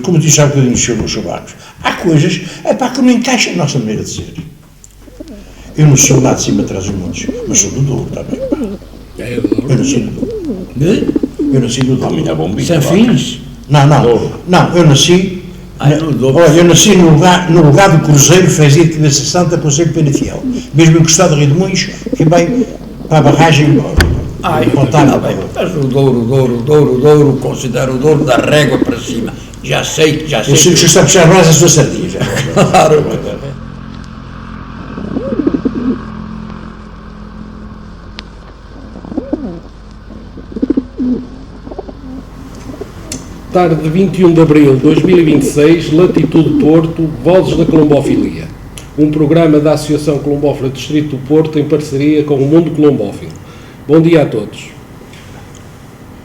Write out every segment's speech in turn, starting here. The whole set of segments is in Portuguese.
como diz há bocadinho o Sr. Barros, há coisas que não encaixam a nossa maneira de ser. Eu não sou lá de cima atrás dos montes, mas sou do Douro também. Eu nasci do Douro. Eu nasci do Douro. Sem fins? Não, eu nasci. Eu nasci no lugar do Cruzeiro, Freguesia de Cabeça Santa, Conselho de Penafiel. Mesmo encostado a Rio de Moinhos, que bem para a barragem. Está bem. Mas o Douro, considero o Douro da régua para cima. Já sei. Eu sei que você está a puxar mais a sua sardinha. Claro. Tarde de 21 de abril de 2026, Latitude Porto, Vozes da Colombofilia. Um programa da Associação Colombófila Distrito do Porto em parceria com o Mundo Colombófilo. Bom dia a todos.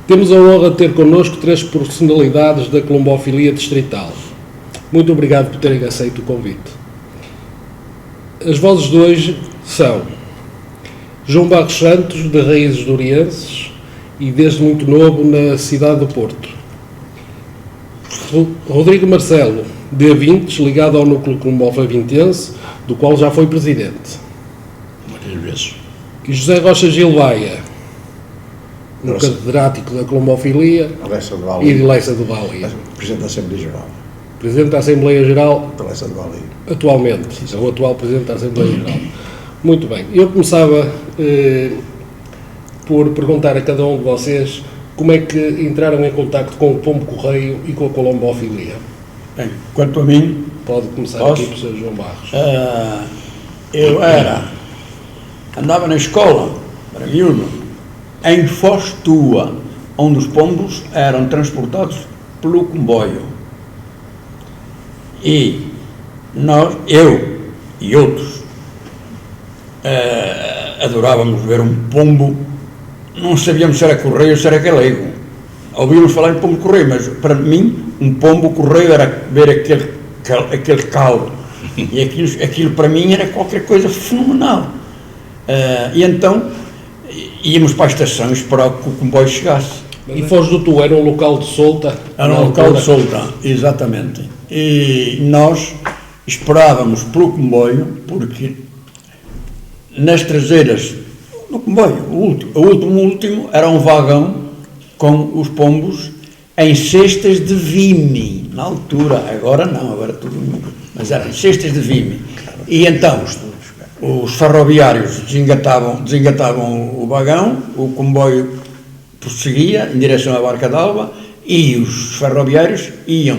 Temos a honra de ter connosco 3 personalidades da colombofilia distrital. Muito obrigado por terem aceito o convite. As vozes de hoje são João Barros Santos, de raízes dorienses e desde muito novo na cidade do Porto. Rodrigo Marcelo, de Avintes, ligado ao núcleo colombófilo avintense, do qual já foi presidente. Muitas vezes. E José Rocha Gilbaia, um catedrático da colombofilia e de Leça do Vale. Presidente da Assembleia Geral. Presidente da Assembleia Geral, Leça do Vale. atualmente, é o atual Presidente da Assembleia Geral. Muito bem, eu começava por perguntar a cada um de vocês como é que entraram em contacto com o Pombo Correio e com a colombofilia. Bem, quanto a mim... Pode começar Posso? aqui por Sr. João Barros. Eu andava na escola, era miúdo, em Foz Tua, onde os pombos eram transportados pelo comboio. E eu e outros, adorávamos ver um pombo. Não sabíamos se era correio ou se era galego. Ouvíamos falar em pombo correio, mas para mim, um pombo correio era ver aquele calo. E aquilo para mim era qualquer coisa fenomenal. E então íamos para a estação esperar que o comboio chegasse. E Foz do Tu era um local de solta? Era um local de solta, exatamente. E nós esperávamos pelo comboio, porque nas traseiras do comboio, o último era um vagão com os pombos em cestas de vime, na altura, agora não, agora tudo, mas eram cestas de vime. E então os ferroviários desengatavam o vagão, o comboio prosseguia em direção à Barca d'Alva e os ferroviários iam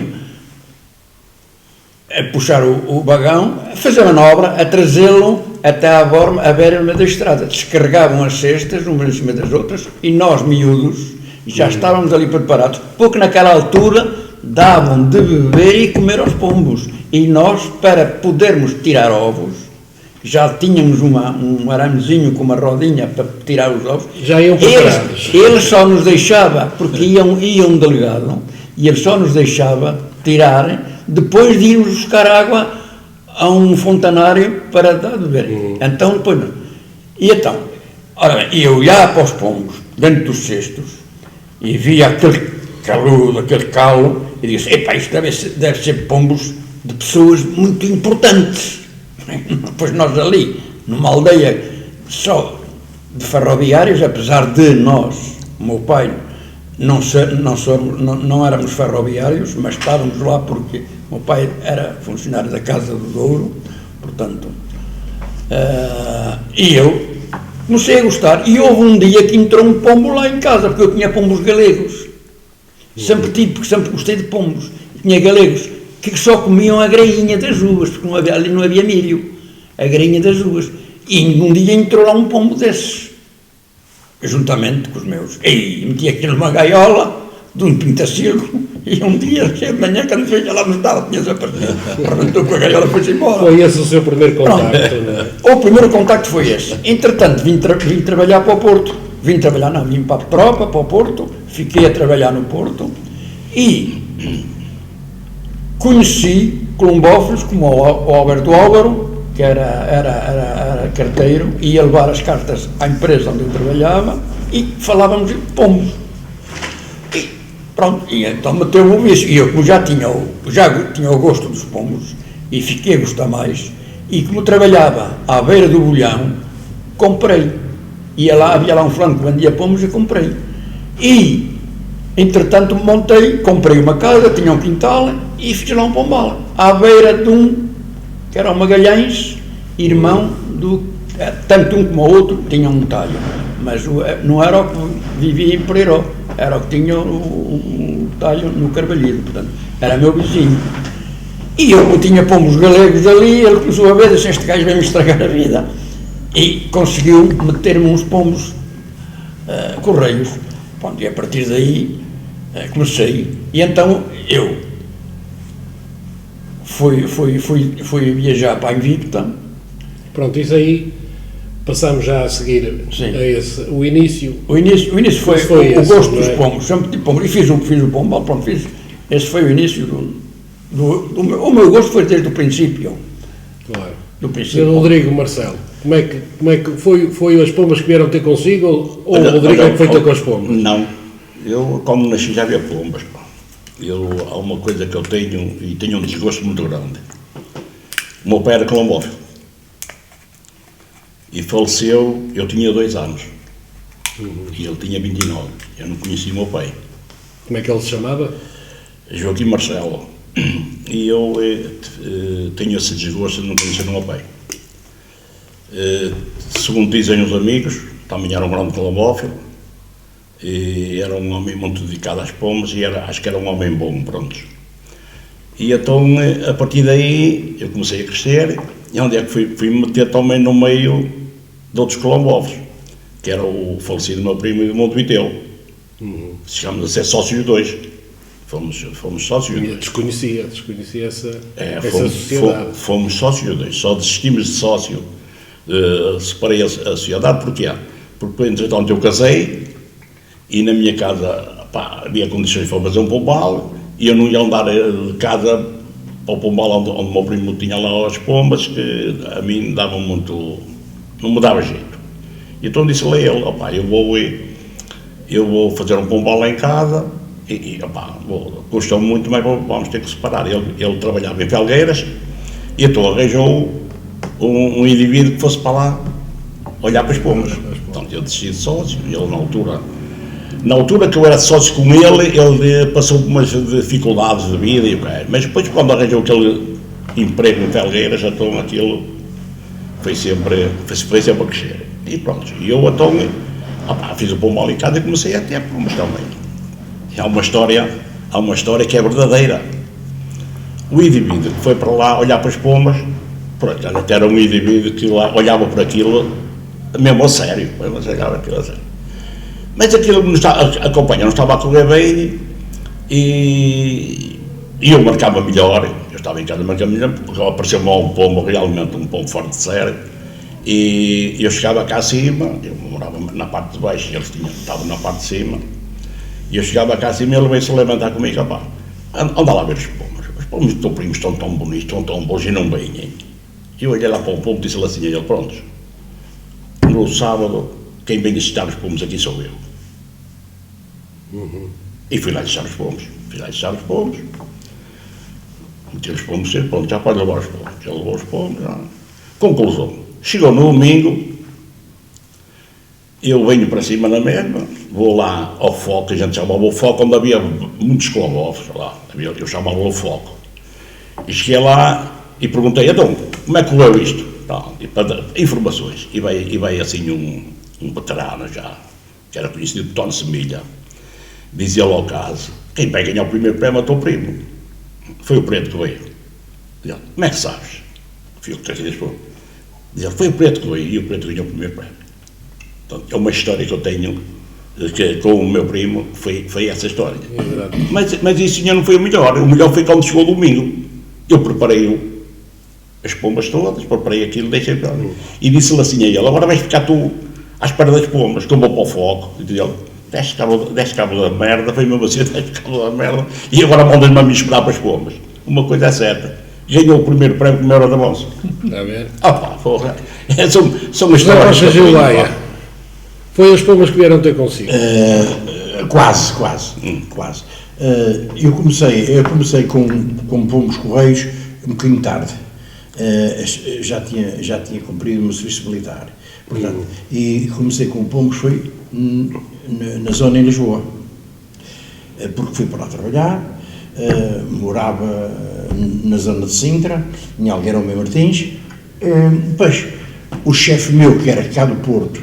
a puxar o vagão, a fazer manobra, a trazê-lo até à beira da estrada. Descarregavam as cestas umas em cima das outras e nós, miúdos, já estávamos ali preparados, porque naquela altura davam de beber e comer aos pombos. E nós, para podermos tirar ovos, já tínhamos um aramezinho com uma rodinha para tirar os ovos. Já iam preparados. Ele só nos deixava, porque ia um delegado, e ele só nos deixava tirar depois de irmos buscar água a um fontanário para dar de beber. Então, depois não. E então, ora bem, eu olhava para os pombos dentro dos cestos e via aquele caludo, aquele calo, e disse, epá, isto deve ser pombos de pessoas muito importantes. Pois nós ali, numa aldeia só de ferroviários, apesar de nós, o meu pai, não éramos ferroviários, mas estávamos lá porque o meu pai era funcionário da Casa do Douro, portanto, e eu comecei a gostar, e houve um dia que entrou um pombo lá em casa, porque eu tinha pombos galegos, sempre gostei de pombos, tinha galegos, que só comiam a grainha das uvas, porque ali não havia milho, a grainha das uvas, e um dia entrou lá um pombo desses, juntamente com os meus, e meti aquilo numa gaiola, de um pintacilgo, e um dia, cheio de manhã, quando veio lá não estava, tinha desaparecido, arrebentou com a gaiola e foi-se embora. Foi esse o seu primeiro contacto, não é? O primeiro contacto foi esse. Entretanto, vim trabalhar para o Porto, vim para a tropa, para o Porto, fiquei a trabalhar no Porto, e conheci colombófilos como o Alberto Álvaro, que era carteiro, ia levar as cartas à empresa onde eu trabalhava e falávamos de pombos. E Pronto, e então meteu o vício. E eu, como já tinha o gosto dos pombos, e fiquei a gostar mais, e como trabalhava à beira do bolhão, comprei. Havia lá um fulano que vendia pombos e comprei. E, entretanto, comprei uma casa, tinha um quintal, e fiz lá um pombal, à beira de um, que era o Magalhães, irmão tanto um como o outro, tinham um talho. Mas não era o que vivia em Pereiró, era o que tinha um talho no Carvalhido, portanto, era meu vizinho. E eu, como tinha pombos galegos ali, ele começou a ver, disse, este gajo vai-me estragar a vida. E conseguiu meter-me uns pombos correios. Pronto, e a partir daí comecei. E então eu fui viajar para a Invicta. Pronto, isso aí passamos já a seguir. Sim. A esse, o início. O início foi o esse, gosto dos é? pombos, sempre tive pombos, e fiz o pombal, pronto, fiz. Esse foi o início o meu gosto foi desde o princípio. Claro. Do princípio. Sr. Rodrigo Marcelo, como é que foi as pombas que vieram ter consigo ou o Rodrigo é que foi ter com as pombas? Não, eu como nasci já havia pombas. Pá. Há uma coisa que eu tenho, e tenho um desgosto muito grande. O meu pai era colombófilo. E faleceu, eu tinha 2 anos. E ele tinha 29. Eu não conhecia o meu pai. Como é que ele se chamava? Joaquim Marcelo. E eu tenho esse desgosto de não conhecer o meu pai. Segundo dizem os amigos, também era um grande colombófilo. E era um homem muito dedicado às pombas e acho que era um homem bom, pronto. E então, a partir daí, eu comecei a crescer. E onde é que fui me meter também no meio de outros colombófilos, que era o falecido meu primo de Montevideo. Chegámos a ser sócios 2. Fomos sócios 2. Desconhecia essa sociedade. Fomos sócios 2. Só desistimos de sócio. Separei a sociedade. Porquê? Porque, entretanto, eu casei e na minha casa havia condições para fazer um pombal e eu não ia andar de casa para o pombal onde o meu primo tinha lá as pombas, que a mim davam muito, não me dava jeito. Então disse-lhe a ele, eu vou fazer um pombal lá em casa e custa muito, mas vamos ter que separar. Ele trabalhava em Felgueiras e então arranjou um indivíduo que fosse para lá olhar para as pombas. Portanto, eu decidi sócio, e ele na altura que eu era sócio com ele passou por umas dificuldades de vida, mas depois quando arranjou aquele emprego em Felgueiras, então aquilo foi sempre a crescer. E pronto, e eu então fiz o pombal em casa e comecei a ter pombas também. Há uma história que é verdadeira. O indivíduo que foi para lá olhar para as pombas, pronto, até era um indivíduo que lá olhava para aquilo mesmo a sério, mas aquilo a companhia não estava a correr bem e eu marcava melhor. Eu estava em casa marcava melhor, porque apareceu-me um pombo, realmente um pombo fora de série, e eu chegava cá acima, eu morava na parte de baixo e eles estavam na parte de cima, e eu chegava cá acima e ele veio-se levantar comigo, anda lá ver os pombos do teu primo estão tão bonitos, estão tão bons e não vêm. E eu olhei lá para o pombo e disse-lhe assim a ele, pronto, no sábado quem vem visitar os pombos aqui sou eu. E fui lá deixar os pombos. Meti os pombos, pronto, já pode levar os pombos. Já levou os pombos. Já. Conclusão. Chegou no domingo, eu venho para cima na mesma, vou lá ao foco, a gente chamava o foco, onde havia muitos colombófilos lá. Eu chamava o foco. E cheguei lá e perguntei, então, como é que correu isto? E para dar informações. E vai assim um veterano já, que era conhecido de Tony Semilha. Dizia-lhe ao caso, quem vai ganhar o primeiro prémio é o teu primo. Foi o preto que veio. Dizia, como é que sabes? Fui eu que traquei disse, dizia, foi o preto que veio e o preto ganhou o primeiro prémio. Então, é uma história que eu tenho que, com o meu primo, foi essa história. Mas isso não foi o melhor foi quando chegou o domingo. Eu preparei as pombas todas, preparei aquilo, deixei para ali. E disse-lhe assim a ele, agora vais ficar tu à espera das pombas, que eu vou para o foco. E dizia, desce cabo da merda, foi mesmo assim, desce cabo da merda, e agora mandas-me a mim esperar para as pombas. Uma coisa é certa, ganhou o primeiro prémio com uma hora da moça. Está a ver? Porra, são histórias. Foi as pombas que vieram ter consigo? Quase. Eu comecei com Pombos Correios um bocadinho tarde. Já tinha cumprido o meu serviço militar. Portanto, e comecei com Pombos foi na zona em Lisboa. Porque fui para lá trabalhar, morava na zona de Sintra, em Algueirão Mem Martins. Depois, o chefe meu, que era cá do Porto,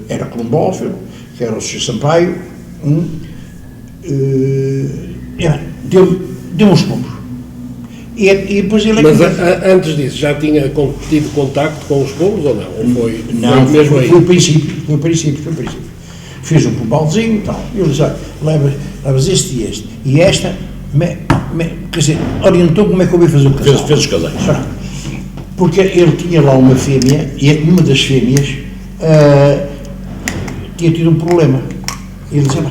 era colombófilo, que era o Sr. Sampaio, deu uns pombos. E depois ele Mas antes disso, já tinha tido contacto com os pombos ou não? Ou foi mesmo aí? Foi o princípio. Fiz um pombalzinho e tal. E eu disse, levas este e este. E esta, quer dizer, orientou como é que eu ia fazer o casal. Fez os casais. Porque ele tinha lá uma fêmea, e uma das fêmeas tinha tido um problema. E ele dizia,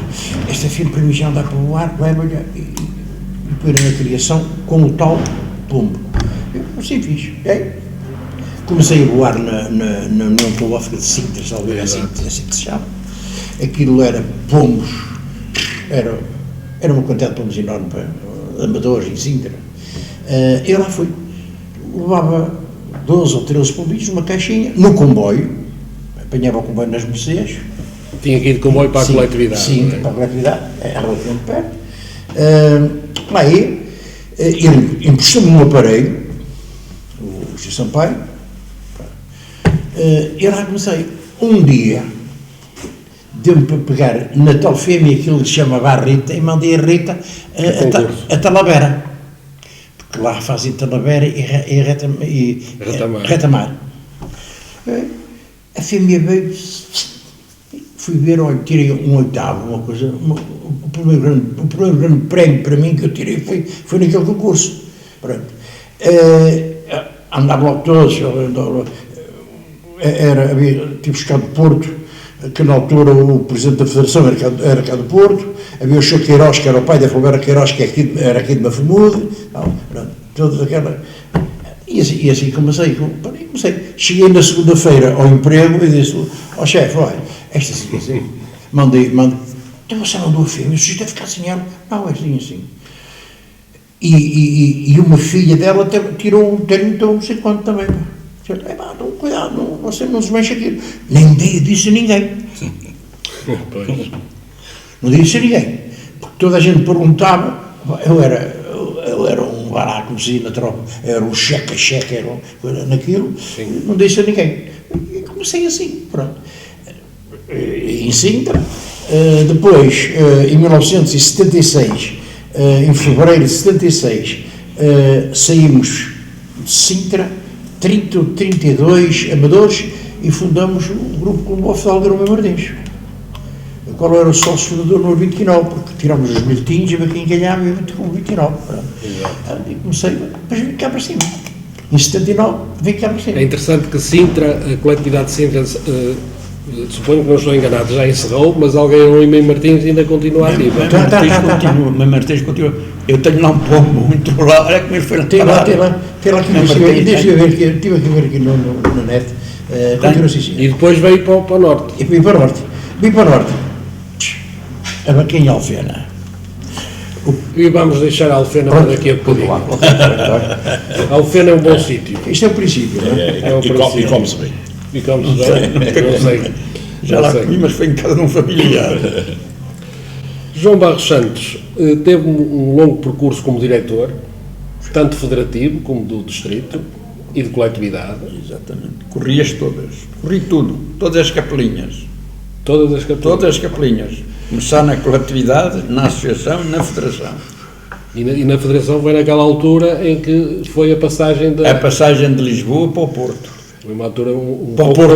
esta fêmea para mim já não dá para voar, leva-lhe e pôr na criação com o tal pombo. Eu assim fiz. Comecei a voar na União Colófica de Sintra, talvez assim que se chama. Aquilo era pombos, era uma quantidade de pombos enorme para amadores em Sintra. Eu lá fui, levava 12 ou 13 pombinhos numa caixinha, no comboio, apanhava o comboio nas Mercês. Tinha que ir de comboio para a coletividade. Sim, para a coletividade, era relativamente perto. Lá ele emprestou-me um aparelho, o Sr. Sampaio, e lá comecei. Um dia, deu-me para pegar na tal fêmea que ele chamava a Rita, e mandei a Rita a Talavera. Porque lá fazem Talavera e Retamar. A fêmea veio, fui ver, olha, tirei um oitavo, uma coisa, o primeiro grande prémio para mim que eu tirei foi naquele concurso. Pronto. Andavam logo todos, tive cá do Porto, que na altura o presidente da Federação era cá do Porto, havia o Sr. Queiroz, que era o pai da Flávia Queiroz, que era aqui de Mafumude, todas aquelas. E assim comecei. Cheguei na segunda-feira ao emprego e disse ao chefe, olha, esta assim, mandei, então você mandou a fêmea, se deve ficar sem ela. Não, é assim. E uma filha dela tirou um termo, então não sei quanto também. Não, cuidado, você não se mexe aquilo. Nem disse a ninguém. Não disse a ninguém. Porque toda a gente perguntava, eu era um barato, como se na tropa, era um checa, era naquilo, não disse a ninguém. E comecei assim, pronto. Em Sintra, depois, em 1976, em fevereiro de 76, saímos de Sintra, 30 ou 32 amadores, e fundamos o Grupo Colombófilo de Algueirão Mem Martins. O qual era o sócio fundador no 29, porque tirámos os bilhetinhos e para quem ganhava eu com o 29. E comecei, depois vim cá para cima. Em 79, vim cá para cima. É interessante que Sintra, a coletividade de Sintra, suponho que não estou enganado, já encerrou, mas Algueirão e Mem Martins ainda continua ativo. Mem Martins continua. Eu tenho lá um pombo muito lá, olha como ele foi lá. Tem lá aqui, deixa eu ver aqui, estive aqui a ver aqui no net. Continua assim. E depois veio para o norte. E vim para o norte. Aqui em Alfena. E vamos deixar a Alfena para daqui a bocadinho. A Alfena é um bom sítio. Isto é o princípio, não é? E come-se bem. E come-se bem? Não sei. Já lá comi, mas foi em casa de um familiar. João Barros Santos teve um longo percurso como diretor, tanto federativo como do distrito e de coletividade. Exatamente. Corri-as todas. Corri tudo. Todas as capelinhas. Todas as capelinhas? Todas as capelinhas. Começar na coletividade, na associação e na federação. E na federação foi naquela altura em que foi a passagem A passagem de Lisboa para o Porto. Foi uma altura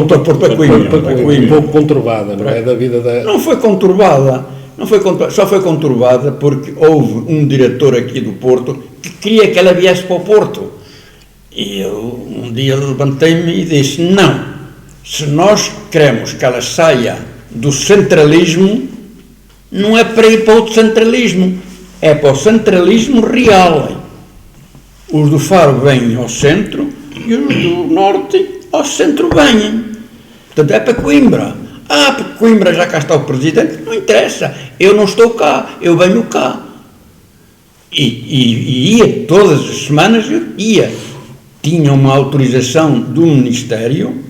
para Coimbra. Um pouco conturbada, não é? Da vida da... Não foi conturbada. Só foi conturbada porque houve um diretor aqui do Porto que queria que ela viesse para o Porto. E eu um dia levantei-me e disse, não, se nós queremos que ela saia do centralismo, não é para ir para outro centralismo, é para o centralismo real. Os do Faro vêm ao centro e os do Norte ao centro vêm. Portanto, é para Coimbra. Porque Coimbra já cá está o presidente, não interessa, eu não estou cá, eu venho cá. E ia todas as semanas, tinha uma autorização do Ministério,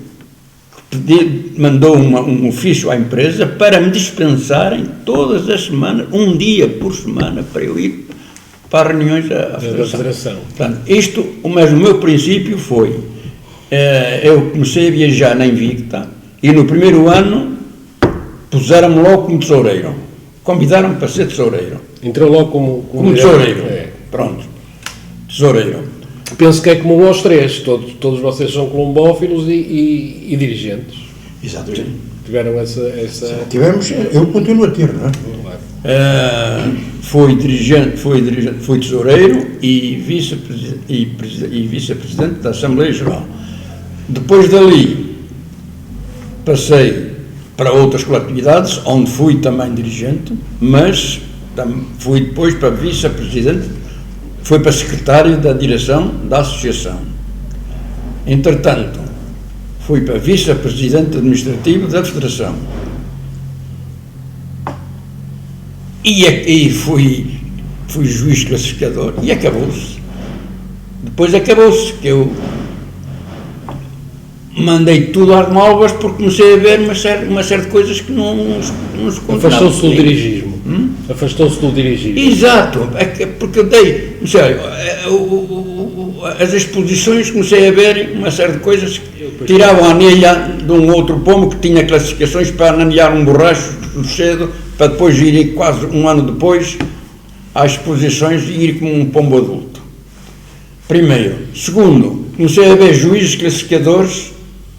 que mandou um ofício à empresa para me dispensarem todas as semanas, um dia por semana, para eu ir para reuniões da Federação. Portanto, mas o meu princípio foi, eu comecei a viajar na Invicta e no primeiro ano puseram-me logo como tesoureiro, convidaram-me para ser tesoureiro. Entrou logo como tesoureiro, pronto, tesoureiro. Penso que é comum aos três, todos vocês são colombófilos e dirigentes. Exatamente. Tiveram essa... Tivemos, eu continuo a ter, não é? Fui tesoureiro e vice-presidente da Assembleia Geral. Depois dali, passei para outras coletividades, onde fui também dirigente, mas fui depois para vice-presidente, foi para secretário da direção da associação. Entretanto, fui para vice-presidente administrativo da Federação. E fui juiz classificador e acabou-se. Depois acabou-se, que eu mandei tudo às malvas porque comecei a ver uma série de coisas que não se contavam. Afastou-se do dirigismo. Afastou-se do dirigismo. Exato, porque eu dei, não sei, as exposições, comecei a ver uma série de coisas que tiravam a anelha de um outro pombo que tinha classificações para anelhar um borracho cedo, para depois ir quase um ano depois às exposições e ir como um pombo adulto. Primeiro. Segundo, comecei a ver juízes classificadores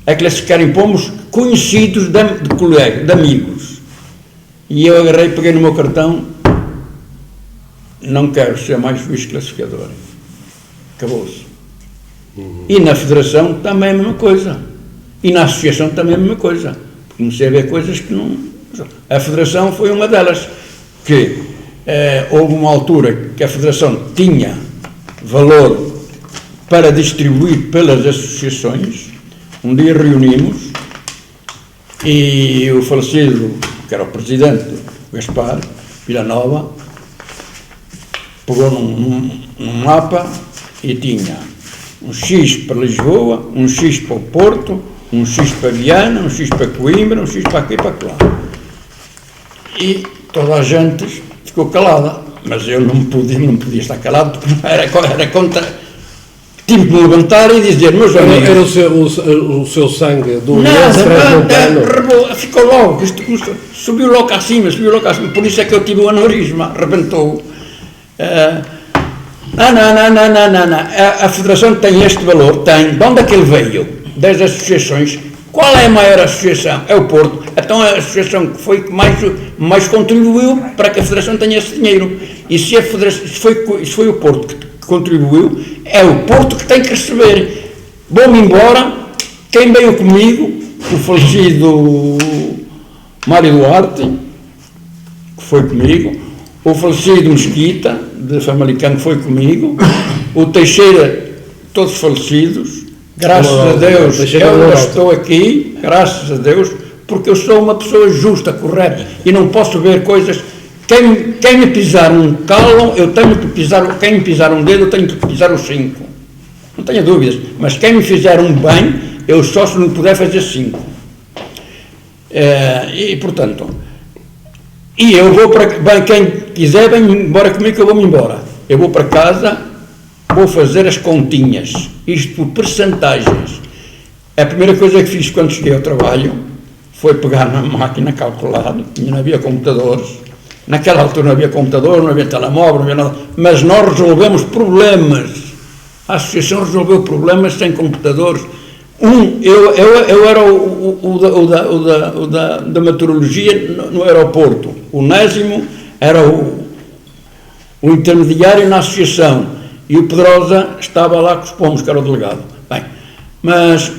a classificarem pombos conhecidos de colegas, de amigos. E eu agarrei, peguei no meu cartão, não quero ser mais juiz classificador. Acabou-se. E na Federação também a mesma coisa. E na Associação também a mesma coisa. Comecei a ver coisas que não... A Federação foi uma delas, que houve uma altura que a Federação tinha valor para distribuir pelas associações. Um dia reunimos e o falecido, que era o presidente, Gaspar Villanova, pegou num mapa e tinha um X para Lisboa, um X para o Porto, um X para Viana, um X para Coimbra, um X para aqui e para lá. E toda a gente ficou calada, mas eu não podia estar calado porque era contra... Tive que me levantar e dizer, meus amigos... Era o seu sangue do uniense transmontano? Ficou logo, subiu logo acima, por isso é que eu tive o aneurisma, arrebentou. Não. A Federação tem este valor, tem. De onde é que ele veio? Das associações. Qual é a maior associação? É o Porto. Então a associação que foi que mais contribuiu para que a Federação tenha esse dinheiro. E se foi o Porto que contribuiu, é o Porto que tem que receber. Vou-me embora, quem veio comigo, o falecido Mário Duarte, que foi comigo, o falecido Mesquita, de Famalicão, que foi comigo, o Teixeira, todos falecidos, graças a Deus, eu ainda estou aqui, graças a Deus, porque eu sou uma pessoa justa, correta, e não posso ver coisas... Quem me pisar um calo, eu tenho que pisar, quem me pisar um dedo, eu tenho que pisar os 5. Não tenho dúvidas. Mas quem me fizer um bem, eu só se não puder fazer 5. E, portanto, eu vou para... Bem, quem quiser, vem embora comigo que eu vou-me embora. Eu vou para casa, vou fazer as continhas. Isto por percentagens. A primeira coisa que fiz quando cheguei ao trabalho foi pegar na máquina calculada, não havia computadores. Naquela altura não havia computador, não havia telemóvel, não havia nada, mas nós resolvemos problemas. A associação resolveu problemas sem computadores. Eu era o da meteorologia no aeroporto. O Nésimo era o intermediário na associação. E o Pedrosa estava lá com os pomos, que era o delegado. Bem, mas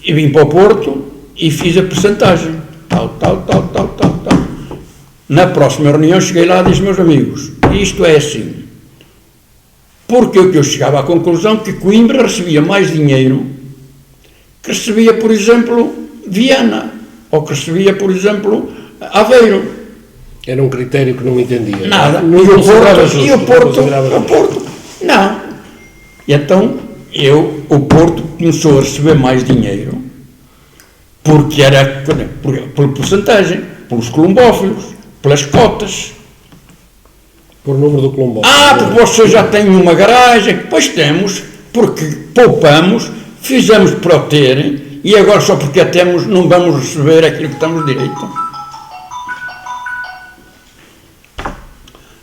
eu vim para o Porto e fiz a percentagem. Tal. Na próxima reunião cheguei lá e disse, meus amigos, isto é assim. Porque eu chegava à conclusão que Coimbra recebia mais dinheiro que recebia, por exemplo, Viana, ou que recebia, por exemplo, Aveiro. Era um critério que não entendia. Nada. Não E o considerava Porto, justo, e o não Porto, considerava o justo. Porto, não. E então, o Porto começou a receber mais dinheiro, porque era por porcentagem, pelos colombófilos, pelas cotas. Por número do Colombo. Porque você já tem uma garagem. Pois temos, porque poupamos, fizemos para o terem, e agora só porque a temos não vamos receber aquilo que estamos direito.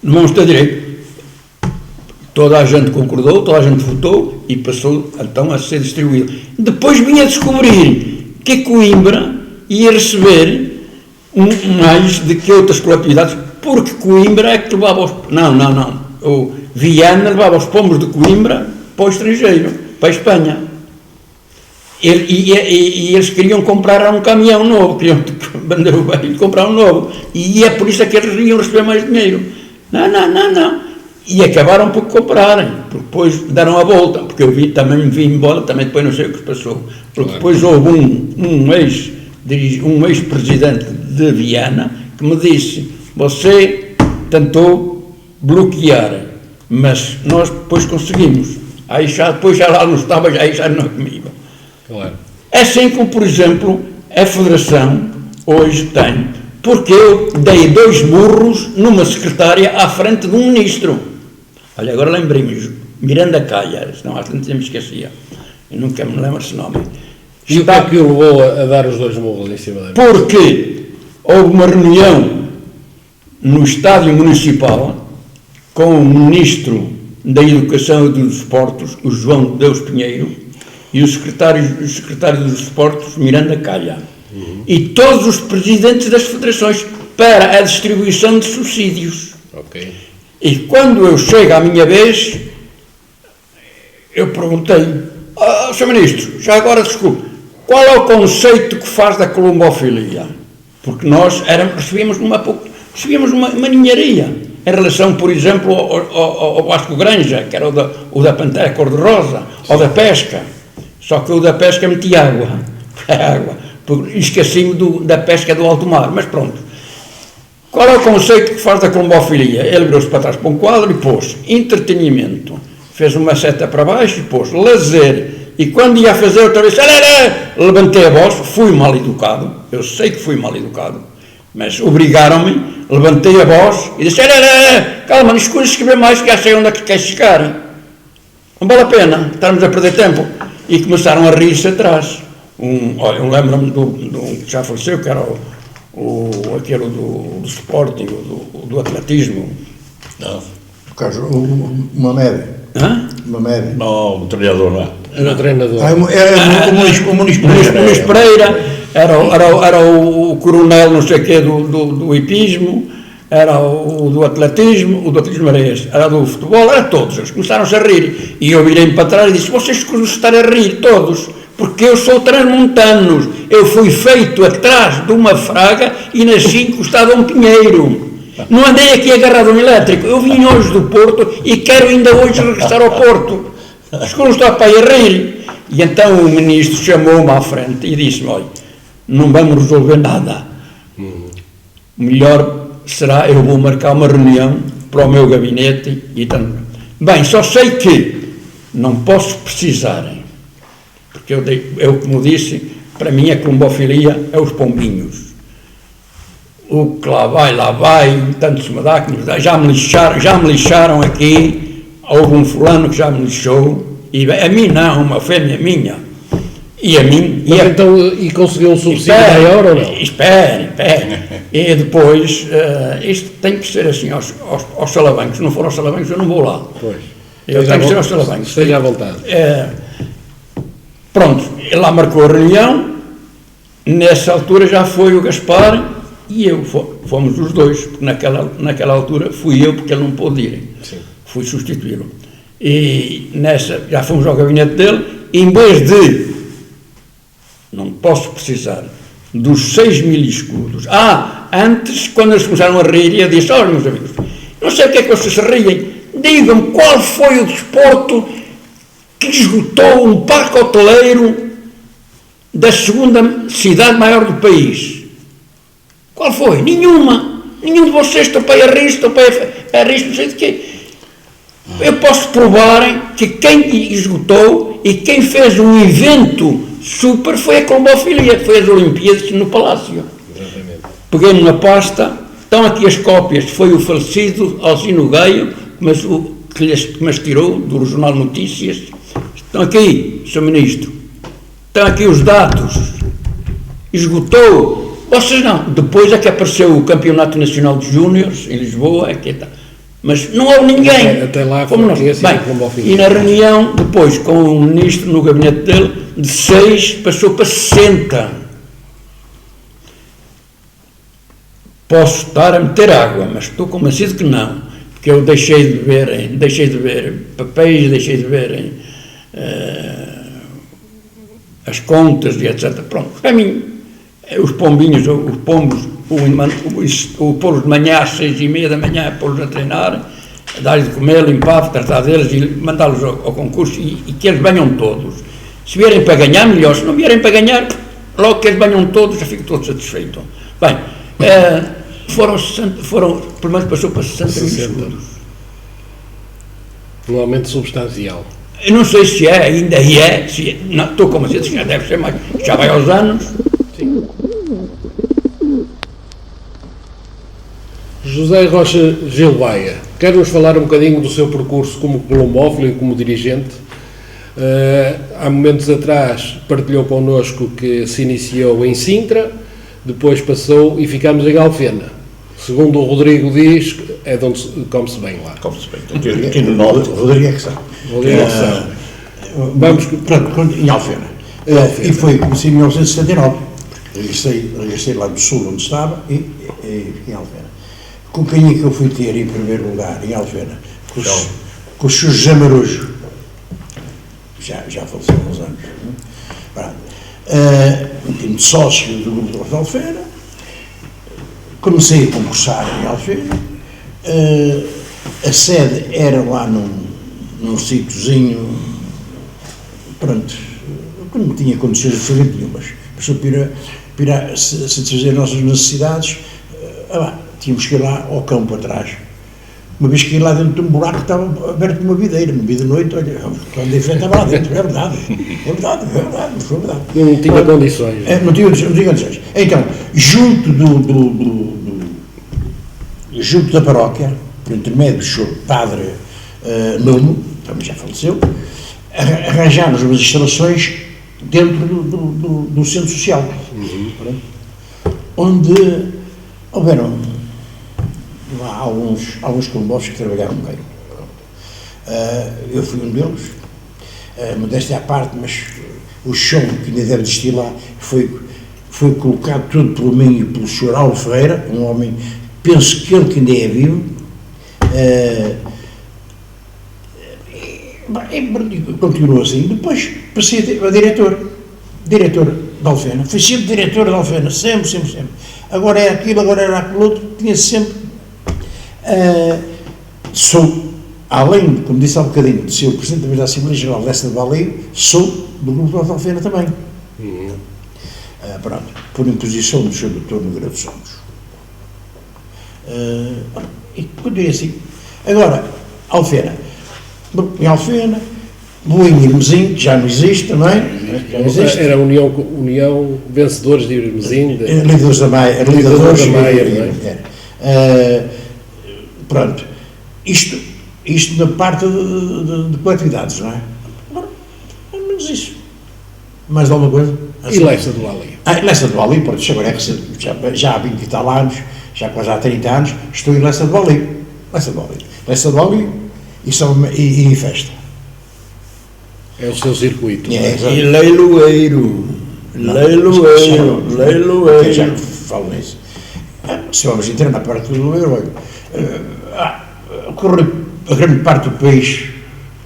Não vamos ter direito. Toda a gente concordou, toda a gente votou e passou então a ser distribuído. Depois vinha a descobrir que Coimbra ia receber mais do que outras coletividades, porque Coimbra é que levava os... Não. O Viana levava os pombos de Coimbra para o estrangeiro, para a Espanha. E eles queriam comprar um caminhão novo, queriam vender o velho e comprar um novo. E é por isso que eles iam receber mais dinheiro. Não. E acabaram por comprarem, porque depois deram a volta, porque eu também me vi embora, também depois não sei o que se passou. Porque depois houve um ex-presidente de Viana que me disse: você tentou bloquear, mas nós depois conseguimos. Aí depois já lá não estava, aí já não é comigo. Claro. É assim como, por exemplo, a Federação hoje tem, porque eu dei 2 burros numa secretária à frente de um ministro. Olha, agora lembrei-me, Miranda Calha, senão há tanto tempo esquecia. Eu nunca me lembro esse nome. E o que é que o levou a dar os 2 murros em cima da mesa? Porque houve uma reunião no estádio municipal com o ministro da Educação e dos Desportos, o João Deus Pinheiro, e o secretário dos Desportos, Miranda Calha. E todos os presidentes das federações para a distribuição de subsídios. Ok. E quando eu chego à minha vez, eu perguntei: Sr. Ministro, já agora desculpe, qual é o conceito que faz da colombofilia? Porque nós recebíamos uma ninharia em relação, por exemplo, ao Vasco Granja, que era o da Pantera cor-de-rosa, ou da pesca. Só que o da pesca metia água. Esqueci-me da pesca do alto mar, mas pronto. Qual é o conceito que faz da colombofilia? Ele virou-se para trás para um quadro e pôs entretenimento. Fez uma seta para baixo e pôs lazer. E quando ia fazer outra vez, levantei a voz, fui mal educado. Eu sei que fui mal educado, mas obrigaram-me, levantei a voz e disse: calma, não escrever mais, que já sei onde é que quer chegar. Não vale a pena estarmos a perder tempo. E começaram a rir-se atrás. Eu lembro-me do que já faleceu, que era aquele do Sporting, do atletismo. Não, por causa o Mamed. Mamed. Não, o treinador lá. Era o treinador. O Muniz Pereira, era o coronel não sei o quê do hipismo, era o do atletismo era esse, era do futebol, era todos. Eles começaram-se a rir. E eu virei-me para trás e disse: vocês estar a rir todos, porque eu sou transmontano, eu fui feito atrás de uma fraga e nasci encostado a um pinheiro. Não andei aqui agarrado a um elétrico, eu vim hoje do Porto e quero ainda hoje regressar ao Porto. Escuros está para ir a rir. E então o ministro chamou-me à frente e disse-me: olha, não vamos resolver nada. Melhor será, eu vou marcar uma reunião para o meu gabinete e tanto. Bem, só sei que não posso precisar, porque eu como disse, para mim a colombofilia é os pombinhos. O que lá vai, tanto se me dá, que me dá. Já me lixaram aqui, houve um fulano que já me lixou, e a mim não, uma fêmea minha. E a mim... E conseguiu um subsídio maior ou não? Espere. E depois, isto tem que ser assim, aos salavancos. Se não for aos salavancos, eu não vou lá. Pois. Eu tenho que ser aos salavancos. Esteja à vontade. Pronto, ele lá marcou a reunião. Nessa altura já foi o Gaspar e eu. Fomos os dois, porque naquela altura fui eu, porque ele não pôde ir. Sim. Fui substituí-lo. E já fomos ao gabinete dele, e em vez de... Não posso precisar dos 6.000 escudos. Antes, quando eles começaram a rir, eu disse: olha, meus amigos, não sei o que é que vocês se riem, digam-me qual foi o desporto que esgotou um parque hoteleiro da segunda cidade maior do país. Qual foi? Nenhuma. Nenhum de vocês topeia risco, não sei de quê. Eu posso provar que quem esgotou e quem fez um evento super foi a colombofilia, foi as Olimpíadas no Palácio. Exatamente. Peguei numa pasta, estão aqui as cópias, foi o falecido Alcino Gaio, mas o que me tirou do Jornal Notícias. Estão aqui, Sr. Ministro. Estão aqui os dados. Esgotou. Vocês não. Depois é que apareceu o Campeonato Nacional de Júniores, em Lisboa, aqui está. Mas não houve ninguém. Até lá como nós. Bem, e na reunião, depois, com o Ministro no gabinete dele, de 6 passou para 60. Posso estar a meter água, mas estou convencido que não. Porque eu deixei de ver papéis, deixei de ver as contas e etc. Pronto, para mim, os pombinhos, os pombos, o pô-los de manhã às 6h30 da manhã, pô-los a treinar, dar-lhes de comer, limpar, tratar deles e mandá-los ao concurso e que eles venham todos. Se vierem para ganhar, melhor. Se não vierem para ganhar, logo que eles venham todos, já fico todo satisfeito. Bem, foram, pelo menos passou para 60 segundos. Um aumento substancial. Eu não sei se é, ainda é, não, estou convencido que já deve ser mais, já vai aos anos. Sim. José Rocha Gilbaia, quer-nos falar um bocadinho do seu percurso como colombófilo e como dirigente? Há momentos atrás partilhou connosco que se iniciou em Sintra, depois passou e ficamos em Alfena. Segundo o Rodrigo diz, é de onde come-se bem lá. Come-se bem. Aqui no norte, o Rodrigo é que sabe. Rodrigo é que sabe. Vamos... Pronto, em Alfena. E comecei em 1979. Regressei lá do sul, onde estava, e em Alfena. Com quem é que eu fui ter em primeiro lugar, em Alfena? Com o Sr. José Marujo. Já faleceu há uns anos. Um time de sócio do grupo de Alfena. Comecei a concursar em Alfena. A sede era lá num sítiozinho, pronto, que não tinha condições absolutamente nenhumas. Para satisfazer as nossas necessidades, tínhamos que ir lá ao campo atrás. Uma vez que ia lá dentro de um buraco que estava aberto de uma videira, no meio da noite, olha, quando em frente estava lá dentro, é verdade. Não tinha condições. Não tinha condições. Então, junto junto da paróquia, por intermédio do Sr. Padre Nuno, também já faleceu, arranjámos umas instalações dentro do centro social, onde houveram alguns colombófilos que trabalharam bem. Eu fui um deles, modéstia à parte, mas o chão que ainda deve existir lá foi colocado todo pelo mim e pelo Sr. Alvo Ferreira, um homem, penso que ele que ainda é vivo, continuou assim. Depois passei a diretor da Alfena, fui sempre diretor da Alfena, sempre. Agora é aquilo, agora era aquilo outro, tinha sempre. Sou, além de, como disse há bocadinho, de ser o Presidente da Assembleia Geral desta de Baleio, sou do grupo da Alfena também. Pronto, por imposição do Sr. Dr. Nogueira dos Santos. E continuei assim. Agora, Alfena. Em Alfena, Boinha e Irmesim, que já não existe também. Já não existe. Era a União Vencedores de Irmesim. Líderes da Maia. Líderes da Maia, não é? Pronto. Isto na parte de coletividades, não é? Agora, é menos isso. Mais alguma coisa? E Lessa do Ali? Lessa do Ali, pronto, agora é que já há 20 e tal anos, já quase há 30 anos, estou em Lessa do Ali. Lessa do Ali e festa. É o seu circuito. E leiloeiro. Já falo nisso. Se vamos entrar na parte do leiloeiro, a grande parte do país,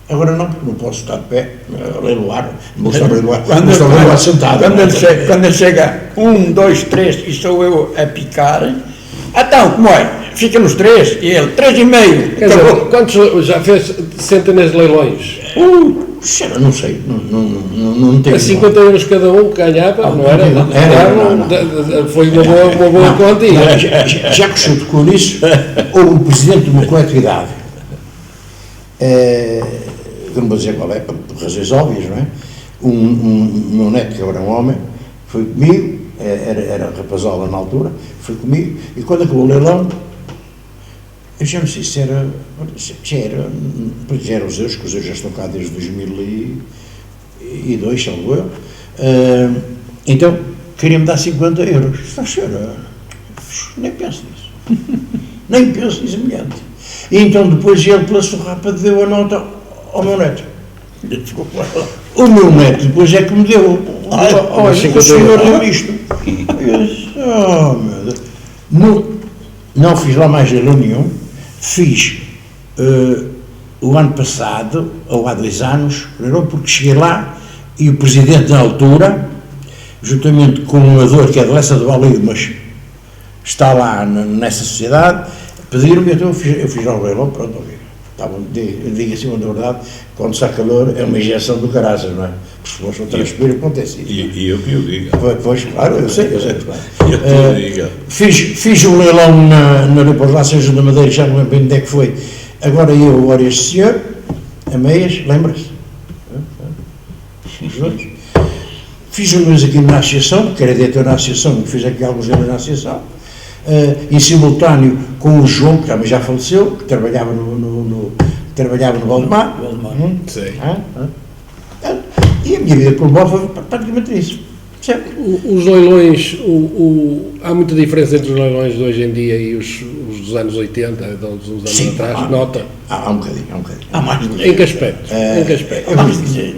agora não, porque não posso estar de pé, leiloar, não vou estar a leiloar, sentado. Quando ele chega 1, 2, 3 e sou eu a picar, então, como é? Fica nos 3 e ele, 3,5. Quer dizer, quantos já fez centenas de leilões? Não sei, não tenho. A 50 euros cada um que ganhava, não era? Foi uma boa quantia. Já que o senhor tocou nisso, houve um presidente de uma coletividade, que não vou dizer qual é, por razões óbvias, não é? Meu neto, que agora é um homem, foi comigo, era rapazola na altura, foi comigo, e quando acabou o leilão, eu já não sei se era os euros, que os euros já estão cá desde 2002, salvo eu. Então, queria-me dar 50 euros. Senhora, nem penso nisso. Nem penso em semelhante. E então, depois ele, pela surrapa, deu a nota ao meu neto. O meu neto, depois é que me deu. Olha, o senhor deu isto. Eu disse, oh, meu Deus. Não fiz lá mais leilão nenhum. Fiz o ano passado, ou há 2 anos, porque cheguei lá e o presidente na altura, juntamente com um amador que é de Lessa do Balido, mas está lá nessa sociedade, pediram-me, então eu fiz lá o leilão, pronto, digo assim, na verdade, quando está calor é uma injeção do caraças, não é? Porque se fosse transpiro, acontece isso. E eu que o diga. Pois, claro, eu sei. Eu diga. Fiz um leilão na Reportação da Madeira, já não lembro bem onde é que foi. Agora este senhor, a meias, lembra-se? Os dois. Fiz um mês aqui na associação, porque era diretor na associação, fiz aqui alguns anos na associação, em simultâneo com o João, que também já faleceu, que trabalhava no Valdemar. Sim. E a minha vida com o Bob foi praticamente isso. Os leilões, há muita diferença entre os leilões de hoje em dia e os dos anos 80, dos anos Sim, atrás, nota? Há um bocadinho. Há mais. Em que aspecto? Eu vou-lhe dizer.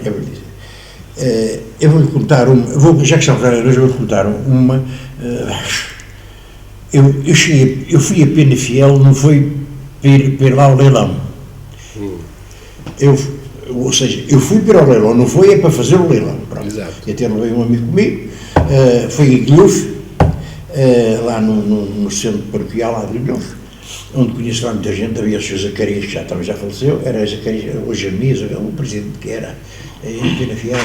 Eu vou-lhe contar uma, já que estamos a leilões, eu vou-lhe contar uma. Eu fui a Penafiel, não foi para lá o leilão. Ou seja, eu fui para o leilão, não foi para fazer o leilão. Pronto. Exato. E até levei um amigo comigo, foi em Guilhof, lá no centro paroquial, lá de Guilhof, onde conheço lá muita gente. Havia o Sr. Zacarias, que já faleceu, era Zacarias, hoje Amisa, o presidente que era em Penafiel,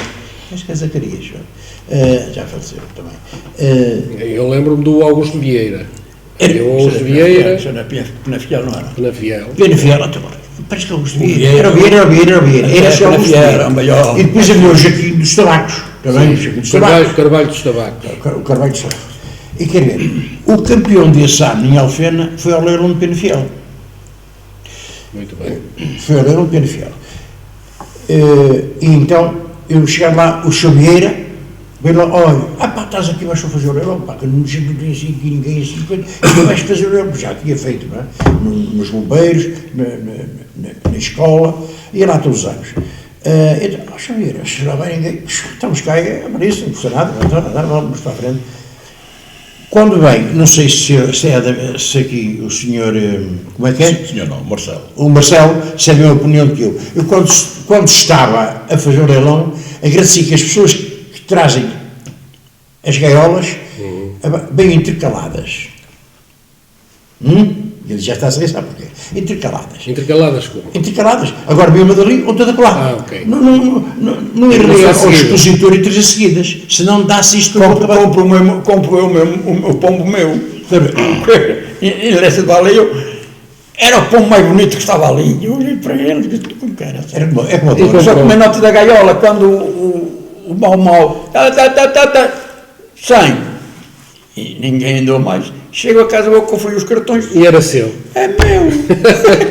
acho que é Zacarias, já faleceu também. Eu lembro-me do Augusto Vieira. Era Augusto Vieira. Penafiel não era. Penafiel. Penafiel, parece que Augusto Vieira. Era só Augusto Vieira. E depois havia o Jaquim dos Tabacos, também, o Jaquim dos Tabacos. Carvalho dos Tabacos. O Carvalho dos Tabacos. E quer ver, o campeão desse ano em Alfena foi ao leilão de Penafiel. Muito bem. Foi ao leilão de Penafiel. E então, eu cheguei lá, o Xaviera, veio lá, olha, estás aqui, vais fazer o leilão, que não tem assim, ninguém assim, e vais fazer o leilão, já tinha feito, não é? Nos bombeiros, na escola, ia lá todos os anos. Então, Xaviera, se não vai ninguém, estamos cá, é isso, não custa nada, vamos para a frente. Quando vem, não sei se aqui o senhor, como é que é? Senhor não, Marcelo. O Marcelo, se é a mesma opinião que eu. Eu quando estava a fazer o leilão, agradeci que as pessoas que trazem as gaiolas bem intercaladas. Ele já está a saber, sabe porquê? Intercaladas. Intercaladas como? Intercaladas. Agora veio uma dali, outra da lá. Ok. Não ir ligar ao expositor e 3 seguidas, senão dá-se isto Compro eu mesmo o pombo meu. Em Lessa do Balido, era o pombo mais bonito que estava ali. Eu olhei para ele e disse, como que era? É como Só com a nota da gaiola, quando o mau, 100. E ninguém andou mais. Chego a casa, vou conferir os cartões. E era seu. É meu!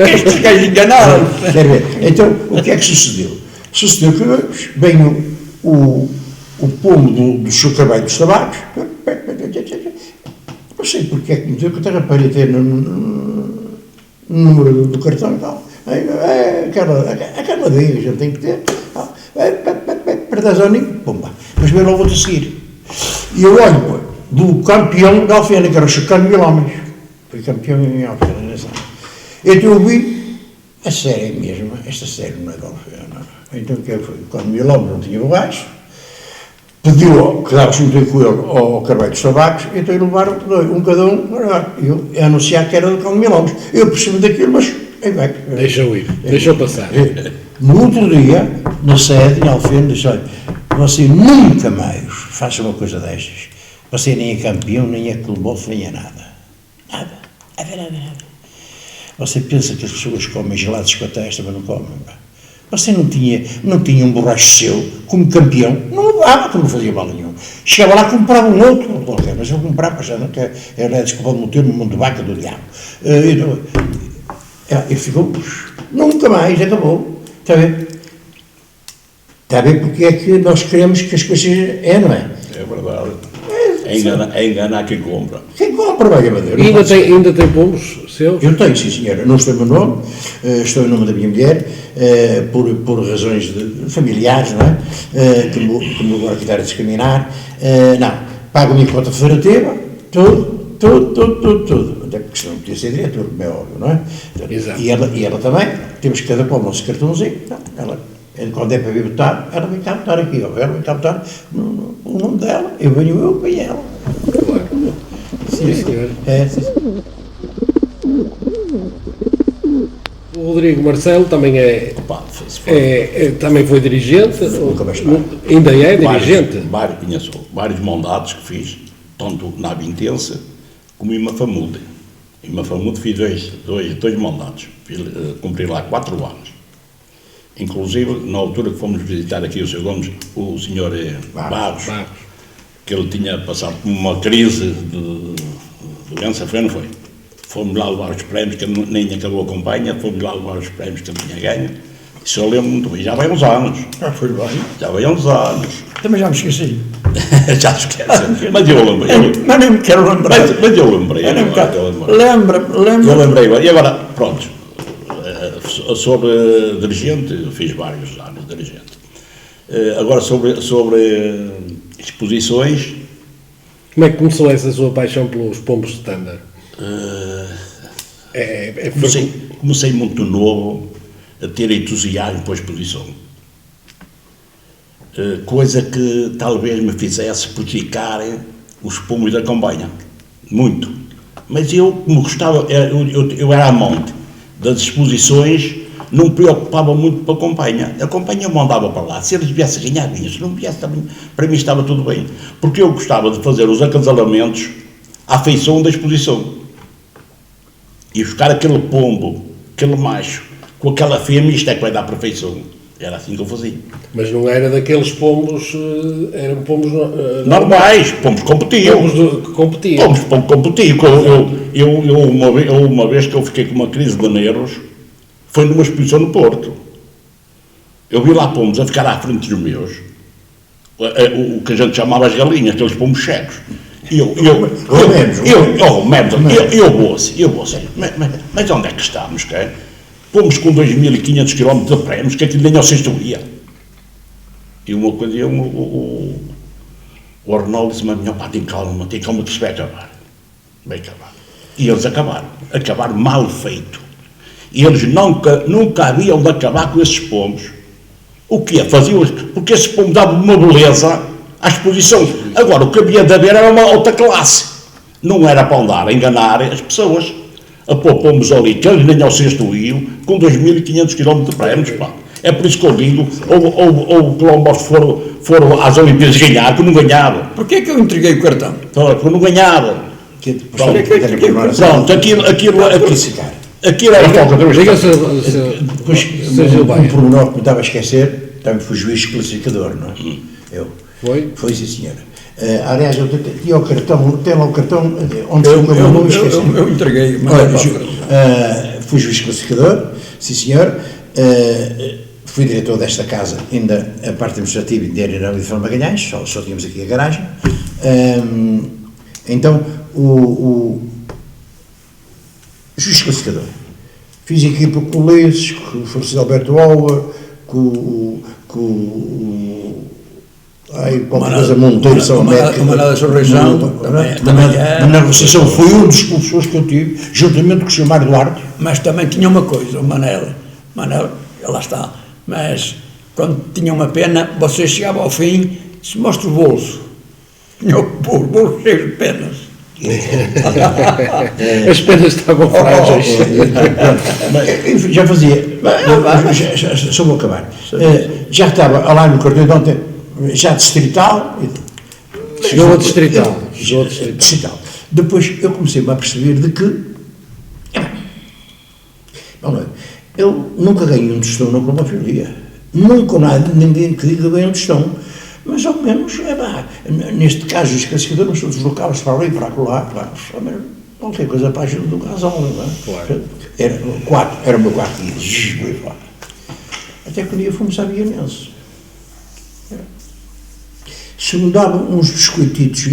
Estes gajos enganaram. Quer ver? Então, o que é que sucedeu? Sucedeu que veio o pomo do Sr. Carvalho dos Tabacos. Não sei porque é que me deu, que eu estava para ter no número do cartão e tal. Aquela vez a gente tem que ter. Para dar zoninho, pumba. Mas veio logo a seguir. E eu olho do campeão da Alfena, que era o Chacano Mil Homens. Foi campeão em Alfena nessa ano. Então eu vi, a série é mesmo, esta série não é da Alfena. Então o que foi? Quando Mil Homens não tinha lugares, pediu que dava junto com ele ao Carvalho dos Tabacos, então eles levaram cada um, eu anunciar que era do Cão de Mil Homens. Eu percebi daquilo, mas aí vai. Deixa-o ir, deixa-o passar. No outro dia, na sede, em Alfeno, disse: olha, você nunca mais faça uma coisa destas. Você nem é campeão, nem é clube, nem é nada. Nada. Nada. Você pensa que as pessoas comem gelados com a testa, mas não comem. Você não tinha um borracho seu, como campeão, não levava, que não fazia mal nenhum. Chegava lá e comprava um outro, qualquer, mas eu comprava, já não quer, era desculpa de meter no mundo de vaca do diabo. E ficou, nunca mais, acabou. Está a ver? Está a ver porque é que nós queremos que as coisas não é? É verdade. É enganar quem compra. Quem compra, vai a Madeira. Ainda tem pombos seus? Eu tenho, sim, senhora. Não estou em meu nome, estou em nome da minha mulher, por razões familiares, não é? Que me agora quiser discriminar. Não, pago a minha conta federativa, tudo. Até porque senão podia ser diretor, como é óbvio, não é? Exato. E ela também, temos que cada pôr o nosso cartãozinho, ela, quando é para vir votar, ela vem cá votar aqui, ela vem cá votar o nome dela, eu venho ela. Claro. Sim, senhor. Sim. O Rodrigo Marcelo também também foi dirigente, ainda é dirigente. Conheço vários mandatos que fiz, tanto na Avintense como em Mafamude. Em Mafamude fiz dois mandatos, cumpri lá 4 anos. Inclusive, na altura que fomos visitar aqui o Sr. Gomes, o Sr. Barros, que ele tinha passado por uma crise de doença, foi ou não foi? Fomos lá levar os prémios, que ele nem acabou a campanha, fomos lá levar os prémios que ele tinha ganho. Isso eu lembro muito bem, já vai uns anos. Foi bem. Já vai uns anos. Também já me esqueci. Já se esquece. Mas eu lembrei. Mas nem me quero lembrar. Mas eu lembrei. Lembra. Eu lembrei. E agora, pronto. Sobre dirigente, fiz vários anos de dirigente. Agora, sobre exposições. Como é que começou essa sua paixão pelos pombos standard? Comecei muito novo a ter entusiasmo para a exposição. Coisa que talvez me fizesse prejudicar os pombos da campanha. Muito. Mas eu, como gostava, eu era amante das exposições, não me preocupava muito com a campanha. A campanha eu mandava para lá. Se eles viessem a ganhar, vinha. Se não viesse, também, para mim estava tudo bem. Porque eu gostava de fazer os acasalamentos à feição da exposição. E buscar aquele pombo, aquele macho, com aquela fêmea, isto é que vai dar perfeição. Era assim que eu fazia. Mas não era daqueles pombos, eram pombos normais, pombos competitivos. Pombos que competiam. Pombos competitivos. Uma vez que eu fiquei com uma crise de nervos, foi numa exposição no Porto. Eu vi lá pombos a ficar à frente dos meus, o que a gente chamava as galinhas, aqueles pombos cegos. Eu vou assim, mas onde é que estamos, que é? Fomos com 2.500 km de prémios, que aquilo nem ao sexto dia. E uma coisa, o Arnaldo disse-me: tem calma que isto vai acabar. Vai acabar. E eles acabaram mal feito. E eles nunca haviam de acabar com esses pombos. O que é? Faziam, porque esses pombos davam uma beleza à exposição. Agora, o que havia de haver era uma outra classe. Não era para andar a enganar as pessoas. A pôr pombos ali, que eles nem ao sexto iam, com 2.500 km de prémios, pá. É por isso que eu digo, ou Colombos foram às Olimpíadas ganhar, que não ganhavam. Porquê é que eu entreguei o cartão? Porque não ganhavam. Pronto, aquilo era falta de respeito. Um pormenor que me estava a esquecer, também fui juiz classificador, não é? Foi, sim, senhora. Aliás, eu tinha o cartão, tem lá o cartão onde eu entreguei. Fui juiz classificador, sim senhor. Fui diretor desta casa, ainda a parte administrativa ainda era ali de Magalhães, só tínhamos aqui a garagem. Então, o juiz classificador. Fiz equipa com o Leis, com o Francisco Alberto Alva, com qualquer coisa Monteiro, São América. Manada Sorrição. Na negociação foi um dos professores que eu tive, juntamente com o Sr. Mário Duarte. Mas também tinha uma coisa, o Manel, lá está, mas quando tinha uma pena, você chegava ao fim, se mostra o bolso, tinha o bolso cheio de penas. As penas estavam frágeis. Eu já fazia, só vou acabar. Já estava lá no cartão de ontem, já distrital. Chegou a distrital. Chegou a distrital. Distrital. Depois eu comecei-me a perceber de que eu nunca ganhei um tostão na clomofilia. Nunca nada, ninguém que diga ganhei um tostão. Mas ao menos, neste caso, os classificadores são deslocá-los para ali e para lá, qualquer coisa para a ajuda do casal, não é? Claro. Era o meu quarto dia, até que um dia fomos à Vianense. Se me davam uns biscoititos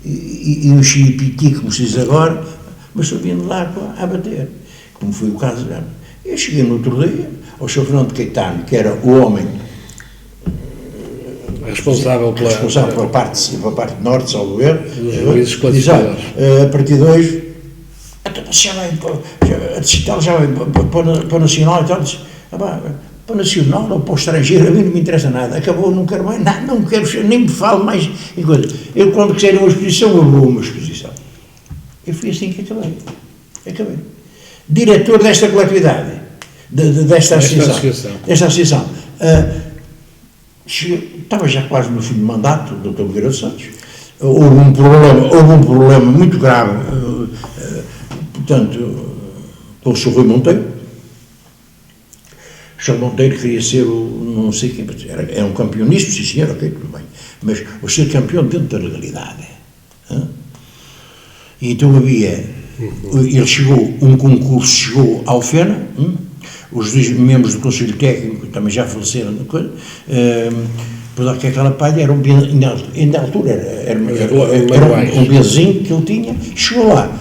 e um chipiti, como se diz agora, mas só vindo lá a bater, como foi o caso. Eu cheguei no outro dia ao Sr. Fernando Caetano, que era o homem Responsável pela parte norte, salvo ver, juízes classificadores. A partir de hoje, já vai a digital já vai para o nacional e tal, disse, para o nacional ou para o estrangeiro, a mim não me interessa nada, acabou, não quero mais nada, não quero, nem me falo mais em coisa. Eu quando quiser uma exposição, eu vou a uma exposição. Eu fui assim que acabei. Diretor desta coletividade, desta associação. Estava já quase no fim do mandato do Dr. Nogueira dos Santos. Houve um problema muito grave, portanto, com o Sr. Rui Monteiro. O Sr. Monteiro queria ser não sei quem, era um campeonismo, sim senhor, ok, tudo bem, mas o ser campeão dentro da legalidade. E então um concurso chegou à Alfena, os dois membros do Conselho Técnico também já faleceram, porque aquela palha era ainda à altura, era um benzinho que ele tinha, chegou lá,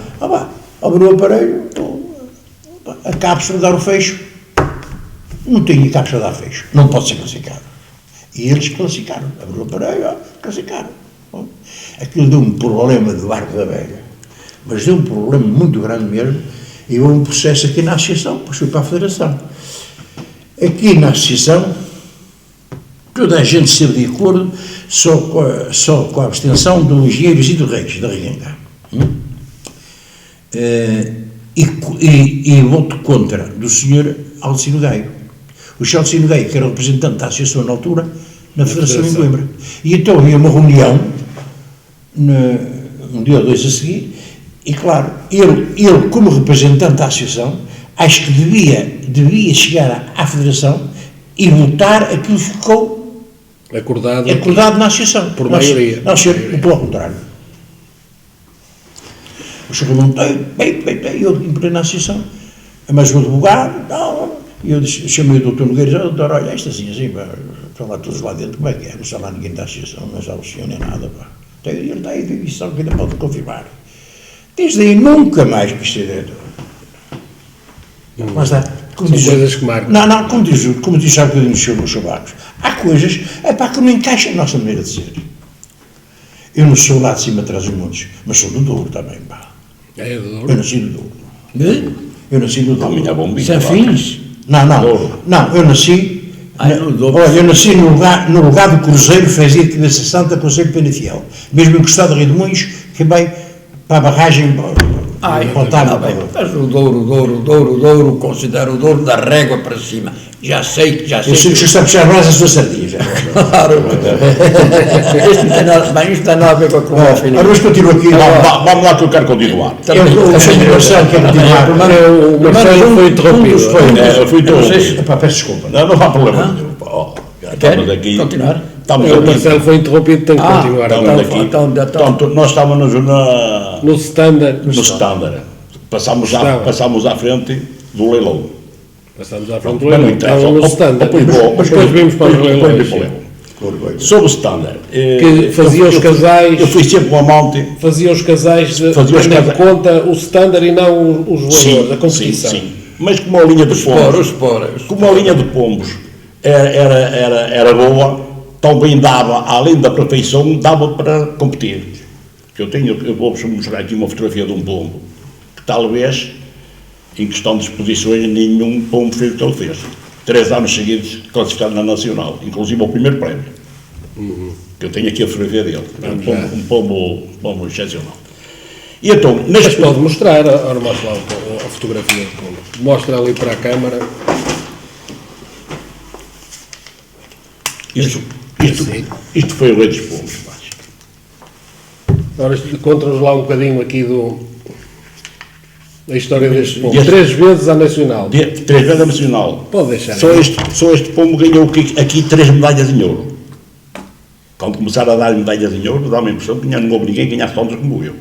abriu o aparelho, a cápsula de dar o fecho, não tinha cápsula de dar fecho, não pode ser classificado. E eles classificaram, abriu o aparelho, classificaram. Aquilo deu um problema de Barco da Velha, mas deu um problema muito grande mesmo, e houve um processo aqui na associação, depois foi para a Federação. Aqui na associação, toda a gente esteve de acordo só com a abstenção dos engenheiros e do Reis, da Rienga. E voto contra do Sr. Alcino Gaio. O Sr. Alcino Gaio, que era o representante da associação na altura, na Federação em Coimbra. E então havia uma reunião, um dia ou dois a seguir, e claro, ele como representante da associação, acho que devia chegar à Federação e votar aquilo que ficou acordado na associação. Por maioria. Não, pelo contrário. O senhor Monteiro, eu entrei na associação, mas o advogado, eu chamei o Dr. Nogueira e disse, doutor, olha, isto assim, estão lá todos lá dentro, como é que é? Não está lá ninguém da associação, não está o senhor nem nada, pá. Então, ele está aí, isso que ainda pode confirmar. Desde aí nunca mais quis ser diretor. Mas dá. São coisas que marcam. Não, como diz há bocadinho o Sr. Barros, há coisas que não encaixam na nossa maneira de ser. Eu não sou lá de cima atrás dos montes, mas sou do Douro também, pá. É do Douro? Eu nasci do Douro. Eu nasci do Douro. minha bombinha. Sem fins? Não, eu nasci. Eu nasci no lugar do Cruzeiro, fazia de cabeça santa, Conselho Penafiel. Mesmo encostado a Rio de Moinhos, que bem para a barragem. Mas o Douro, considero o Douro da régua para cima. Já sei. Eu sei que você está a puxar mais as suas sardinhas. Claro. Isto não tem nada a ver com a clomofilia. Mas continua aqui. Vamos lá que eu quero continuar. O senhor Marcelo quer continuar. O Marcelo foi interrompido. Fui interrompido. Peço desculpa. Não há problema nenhum. Estamos aqui. Continuar? O Marcelo foi interrompido, tem que continuar. Estamos aqui. Nós estávamos no Standard. no Standard. Passámos à frente do leilão. Passámos à frente do Mas não leilão. interessa. Estavam no Standard. Mas Depois vimos para os leilões. Sobre o Standard. Que fazia os casais. Eu fui sempre um amante. Fazia os casais tendo em conta o Standard e não os valores, a competição. Sim. Mas como a linha de pombos. Como a linha de pombos era boa, também dava, além da perfeição, dava para competir. Eu vou-vos mostrar aqui uma fotografia de um pombo, que talvez, em questão de exposições, nenhum pombo fez o que ele fez. 3 anos seguidos classificado na Nacional, inclusive o primeiro prémio. Que eu tenho aqui a fotografia dele. Um pombo excepcional. E então, Mas pode mostrar, ora mostra lá a fotografia do pombo. Mostra ali para a câmara. Isto foi o rei dos pombos, pá. Ora, conta-nos lá um bocadinho aqui da história deste pombo. Este- 3 vezes à Nacional. 3 vezes a nacional. Pode deixar. Só este pombo ganhou aqui 3 medalhas em ouro. Quando começaram a dar medalhas em ouro, dá uma impressão que não houve ninguém ganhar tantos como eu.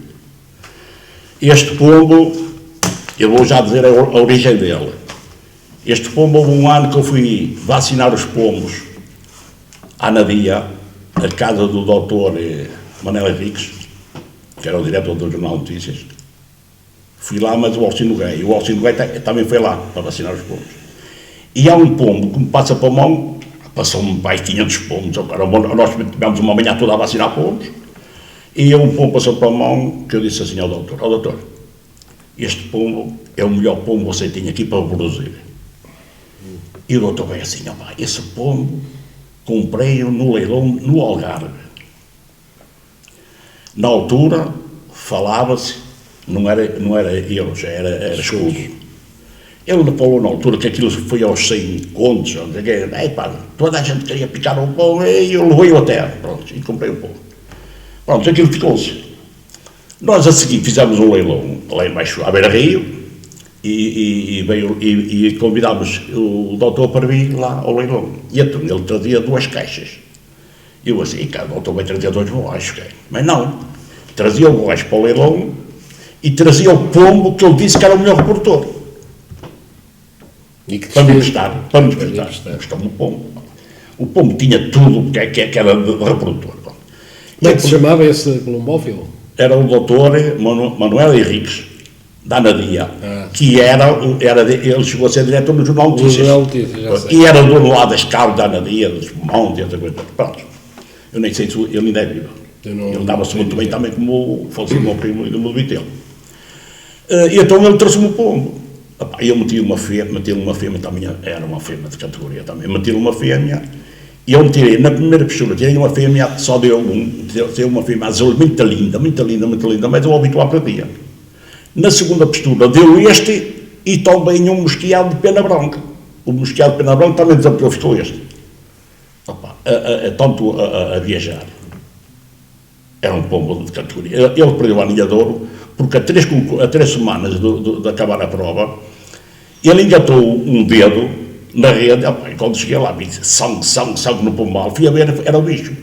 Este pombo, eu vou já dizer a origem dele. Este pombo, houve um ano que eu fui vacinar os pombos à Nadia, a casa do doutor Manel Henriques, que era o diretor do Jornal de Notícias. Fui lá, mas o Alcino Gay também foi lá para vacinar os pombos. E há um pombo que me passa para a mão, passou-me mais 500 pombos, nós tivemos uma manhã toda a vacinar pombos, e um pombo passou para a mão, que eu disse assim ao doutor, doutor, este pombo é o melhor pombo que você tem aqui para produzir. E o doutor veio assim, esse pombo comprei-o no leilão no Algarve. Na altura, falava-se, não era euros, era escudo. Ele falou na altura que aquilo foi aos 100 contos, toda a gente queria picar um pão, e eu levei-o até, pronto, e comprei um pão. Pronto, aquilo ficou-se. Nós a seguir fizemos um leilão lá embaixo, à beira-rio, e convidámos o doutor para vir lá ao leilão. E então ele trazia 2 caixas. E eu assim, cara, o doutor vai trazer 2 borrachos, mas não. Trazia o borracho para o leilão e trazia o pombo que ele disse que era o melhor reprodutor. E que Para me prestar. Prestou-me o pombo. O pombo tinha tudo que era de reprodutor. Como é que se chamava esse colombófilo? Era o doutor Manuel Henriques, da Anadia, que ele chegou a ser diretor do Jornal de Notícias. E era o dono lá das cabos da Anadia, dos montes, essa coisa. Pronto. Eu nem sei se ele ainda é vivo. Ele dava-se muito bem também como o falecido meu primo do meu Vitel. E então ele trouxe-me o pombo. Eu meti uma fêmea também, era uma fêmea de categoria também, meti uma fêmea, e eu me tirei, na primeira postura, tirei uma fêmea, só deu uma fêmea azul, muito linda, mas eu habitual para dia. Na segunda postura deu este, e também um mosqueado de pena branca. O mosqueado de pena branca também desapareceu, ficou este. Tanto a viajar. Era um pombo de categoria. Ele perdeu a anilha de ouro, porque a 3 semanas de acabar a prova, ele engatou um dedo na rede, e quando cheguei lá, vi sangue no pombal, fui a ver, era o bicho.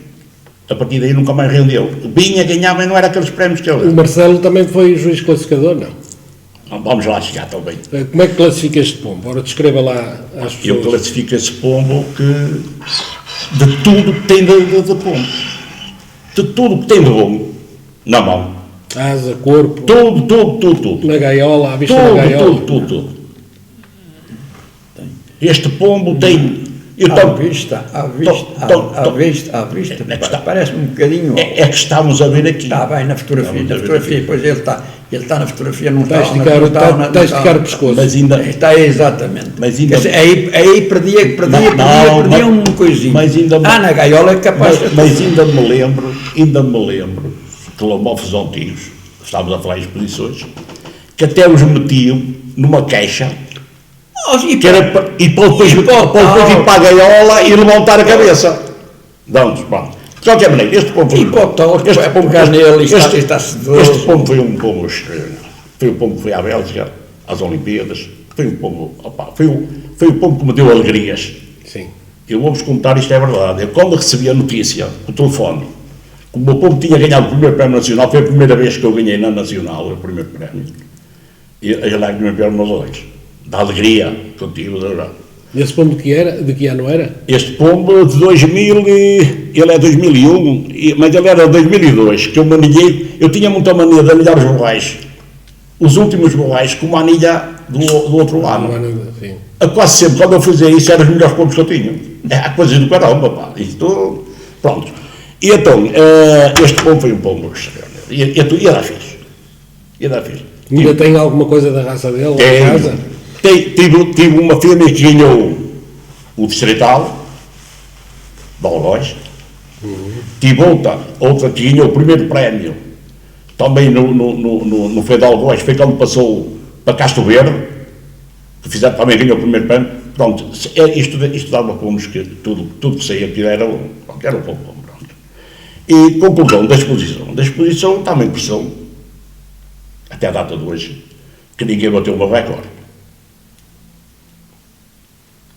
A partir daí nunca mais rendeu. Vinha, ganhava e não era aqueles prémios que ele... O Marcelo também foi juiz classificador, não? Vamos lá chegar também. Como é que classifica este pombo? Ora, descreva lá às pessoas. Eu classifico esse pombo de tudo que tem de pombo. De tudo que tem de bom na mão. Asa, corpo. Tudo. Na gaiola, à vista da gaiola. Tudo. Este pombo tem... À vista, parece um bocadinho... É que estamos a ver aqui. Está bem na fotografia, pois ele está na fotografia, não está a esticar o pescoço. Mas ainda... Está exatamente. Mas ainda... Aí perdia um coisinho. Mas ainda... na gaiola é capaz... Mas ainda me lembro, que lombofos antigos, estávamos a falar em exposições, que até os metiam numa caixa, e para depois ir para a gaiola e levantar a cabeça. Dão-nos, pronto. De qualquer maneira, este pombo foi um pombo extraordinário. Foi um pombo que foi à Bélgica, às Olimpíadas. Foi um pombo, foi o pombo que me deu alegrias. Sim. Eu vou-vos contar, isto é verdade. Eu, quando recebi a notícia, o telefone, que o meu pombo tinha ganhado o primeiro prémio nacional, foi a primeira vez que eu ganhei na Nacional, o primeiro prémio. E as lágrimas vieram nos olhos. Da alegria que eu tive. E esse pombo de que ano era? Este pombo de 2000, ele é 2001, mas ele era de 2002, que eu manilhei. Eu tinha muita mania de anilhar os borrais. Os últimos borrais com uma anilha do outro ano. Sim. Quase sempre, quando eu fazia isso, eram os melhores pombos que eu tinha. É coisa do caramba, pá. Isto, pronto. E então, este pombo foi um pombo extraordinário. E era fixe. Ainda tem alguma coisa da raça dele em casa? Tive uma fêmea que ganhou o distrital, da Olois. Tive outra que ganhou o primeiro prémio também no Fedal Góis, foi quando passou para Castro Verde, que fizeram, também ganhou o primeiro prémio. Pronto, isto dava pomos que tudo que saía aqui era o povo. E conclusão da exposição está uma impressão, até a data de hoje, que ninguém bateu o meu recorde.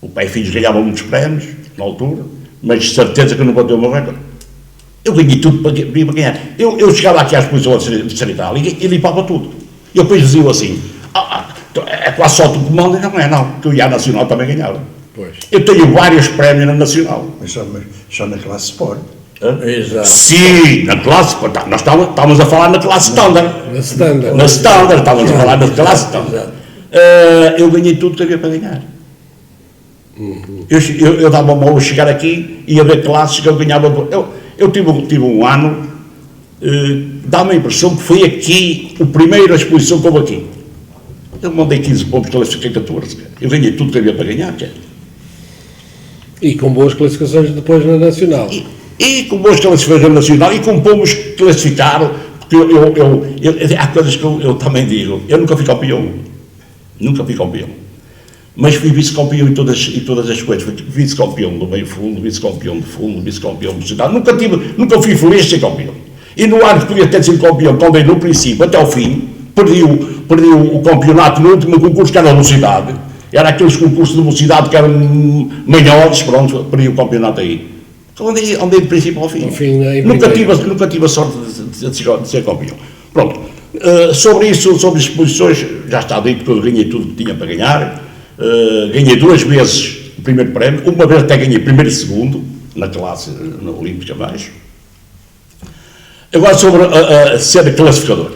O pai e filhos ganhavam muitos prémios, na altura, mas de certeza que não bateu o meu recorde. Eu ganhei tudo para ganhar. Eu chegava aqui à exposição sanitária e limpava tudo. E depois diziam assim, é quase só tu comando, não, que eu ia à Nacional também ganhava. Pois. Eu tenho vários prémios na Nacional. Mas só na classe Sport. Exato. Sim, na classe, nós estávamos a falar na classe standard. Na standard, estávamos a falar na classe standard. Eu ganhei tudo que havia para ganhar. Eu dava mal a chegar aqui e ia ver classes que eu ganhava. Eu tive um ano, dá-me a impressão que foi aqui a primeira exposição que houve aqui. Eu mandei 15 pontos, classifiquei 14. Eu ganhei tudo que havia para ganhar. E com boas classificações depois na Nacional. E com boas classificações na Nacional e com pomos que classificaram, porque há coisas que eu também digo. Eu nunca fui campeão. Mas fui vice-campeão em todas as coisas. Fui vice-campeão do meio fundo, vice-campeão de fundo, vice-campeão de cidade. Nunca fui feliz de ser campeão. E no ano que podia ter sido campeão, também no princípio, até ao fim, perdi o campeonato no último concurso, que era a velocidade. Era aqueles concursos de velocidade que eram manhosos, pronto, perdi o campeonato aí. Então andei de princípio ao fim. Nunca tive a sorte de ser campeão. Pronto. Sobre isso, sobre as exposições, já está dito que eu ganhei tudo que tinha para ganhar. Ganhei 2 vezes o primeiro prémio, uma vez até ganhei primeiro e segundo, na classe, na Olímpica mais. Agora sobre ser classificador.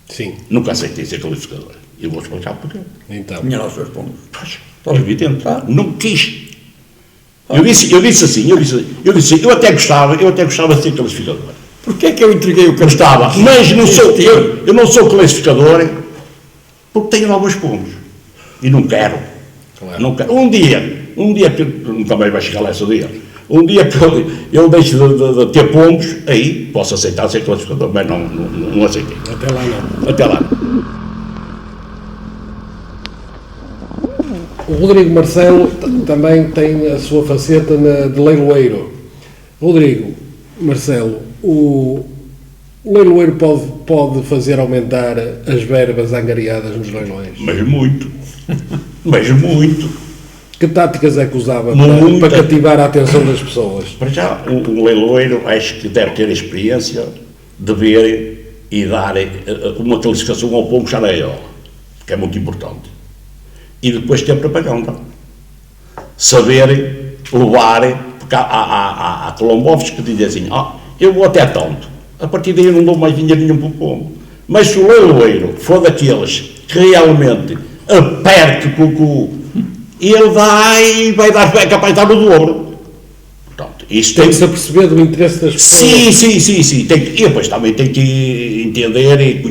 Sim. Nunca aceitei ser classificador. E vou explicar porquê. Então. Tinha lá os seus pontos. É evidente, não quis. Eu disse assim, eu até gostava de ser classificador. Porquê é que eu entreguei o Gostava, mas eu não sou classificador porque tenho novos pontos. E não quero. Claro. Não quero. Um dia que também vai chegar lá esse dia, um dia que eu deixo de ter pombos, aí posso aceitar ser classificador, mas não aceitei. Até lá não. Até lá. O Rodrigo Marcelo também tem a sua faceta de leiloeiro. Rodrigo Marcelo, o leiloeiro pode fazer aumentar as verbas angariadas nos leilões? Mas muito. Mas muito. Que táticas é que usava Muita. para cativar a atenção das pessoas? Para já, o leiloeiro acho que deve ter a experiência de ver e dar uma classificação ao pombo chaneiola, que é muito importante. E depois ter propaganda. Saber levar, porque há colombófilos que dizem assim, eu vou até tanto, a partir daí eu não dou mais dinheiro nenhum para o pombo. Mas se o leiloeiro for daqueles que realmente aperte ele é capaz de dar o dobro. Portanto, isso Tem que se aperceber do interesse das pessoas. Sim. E depois também tem que entender e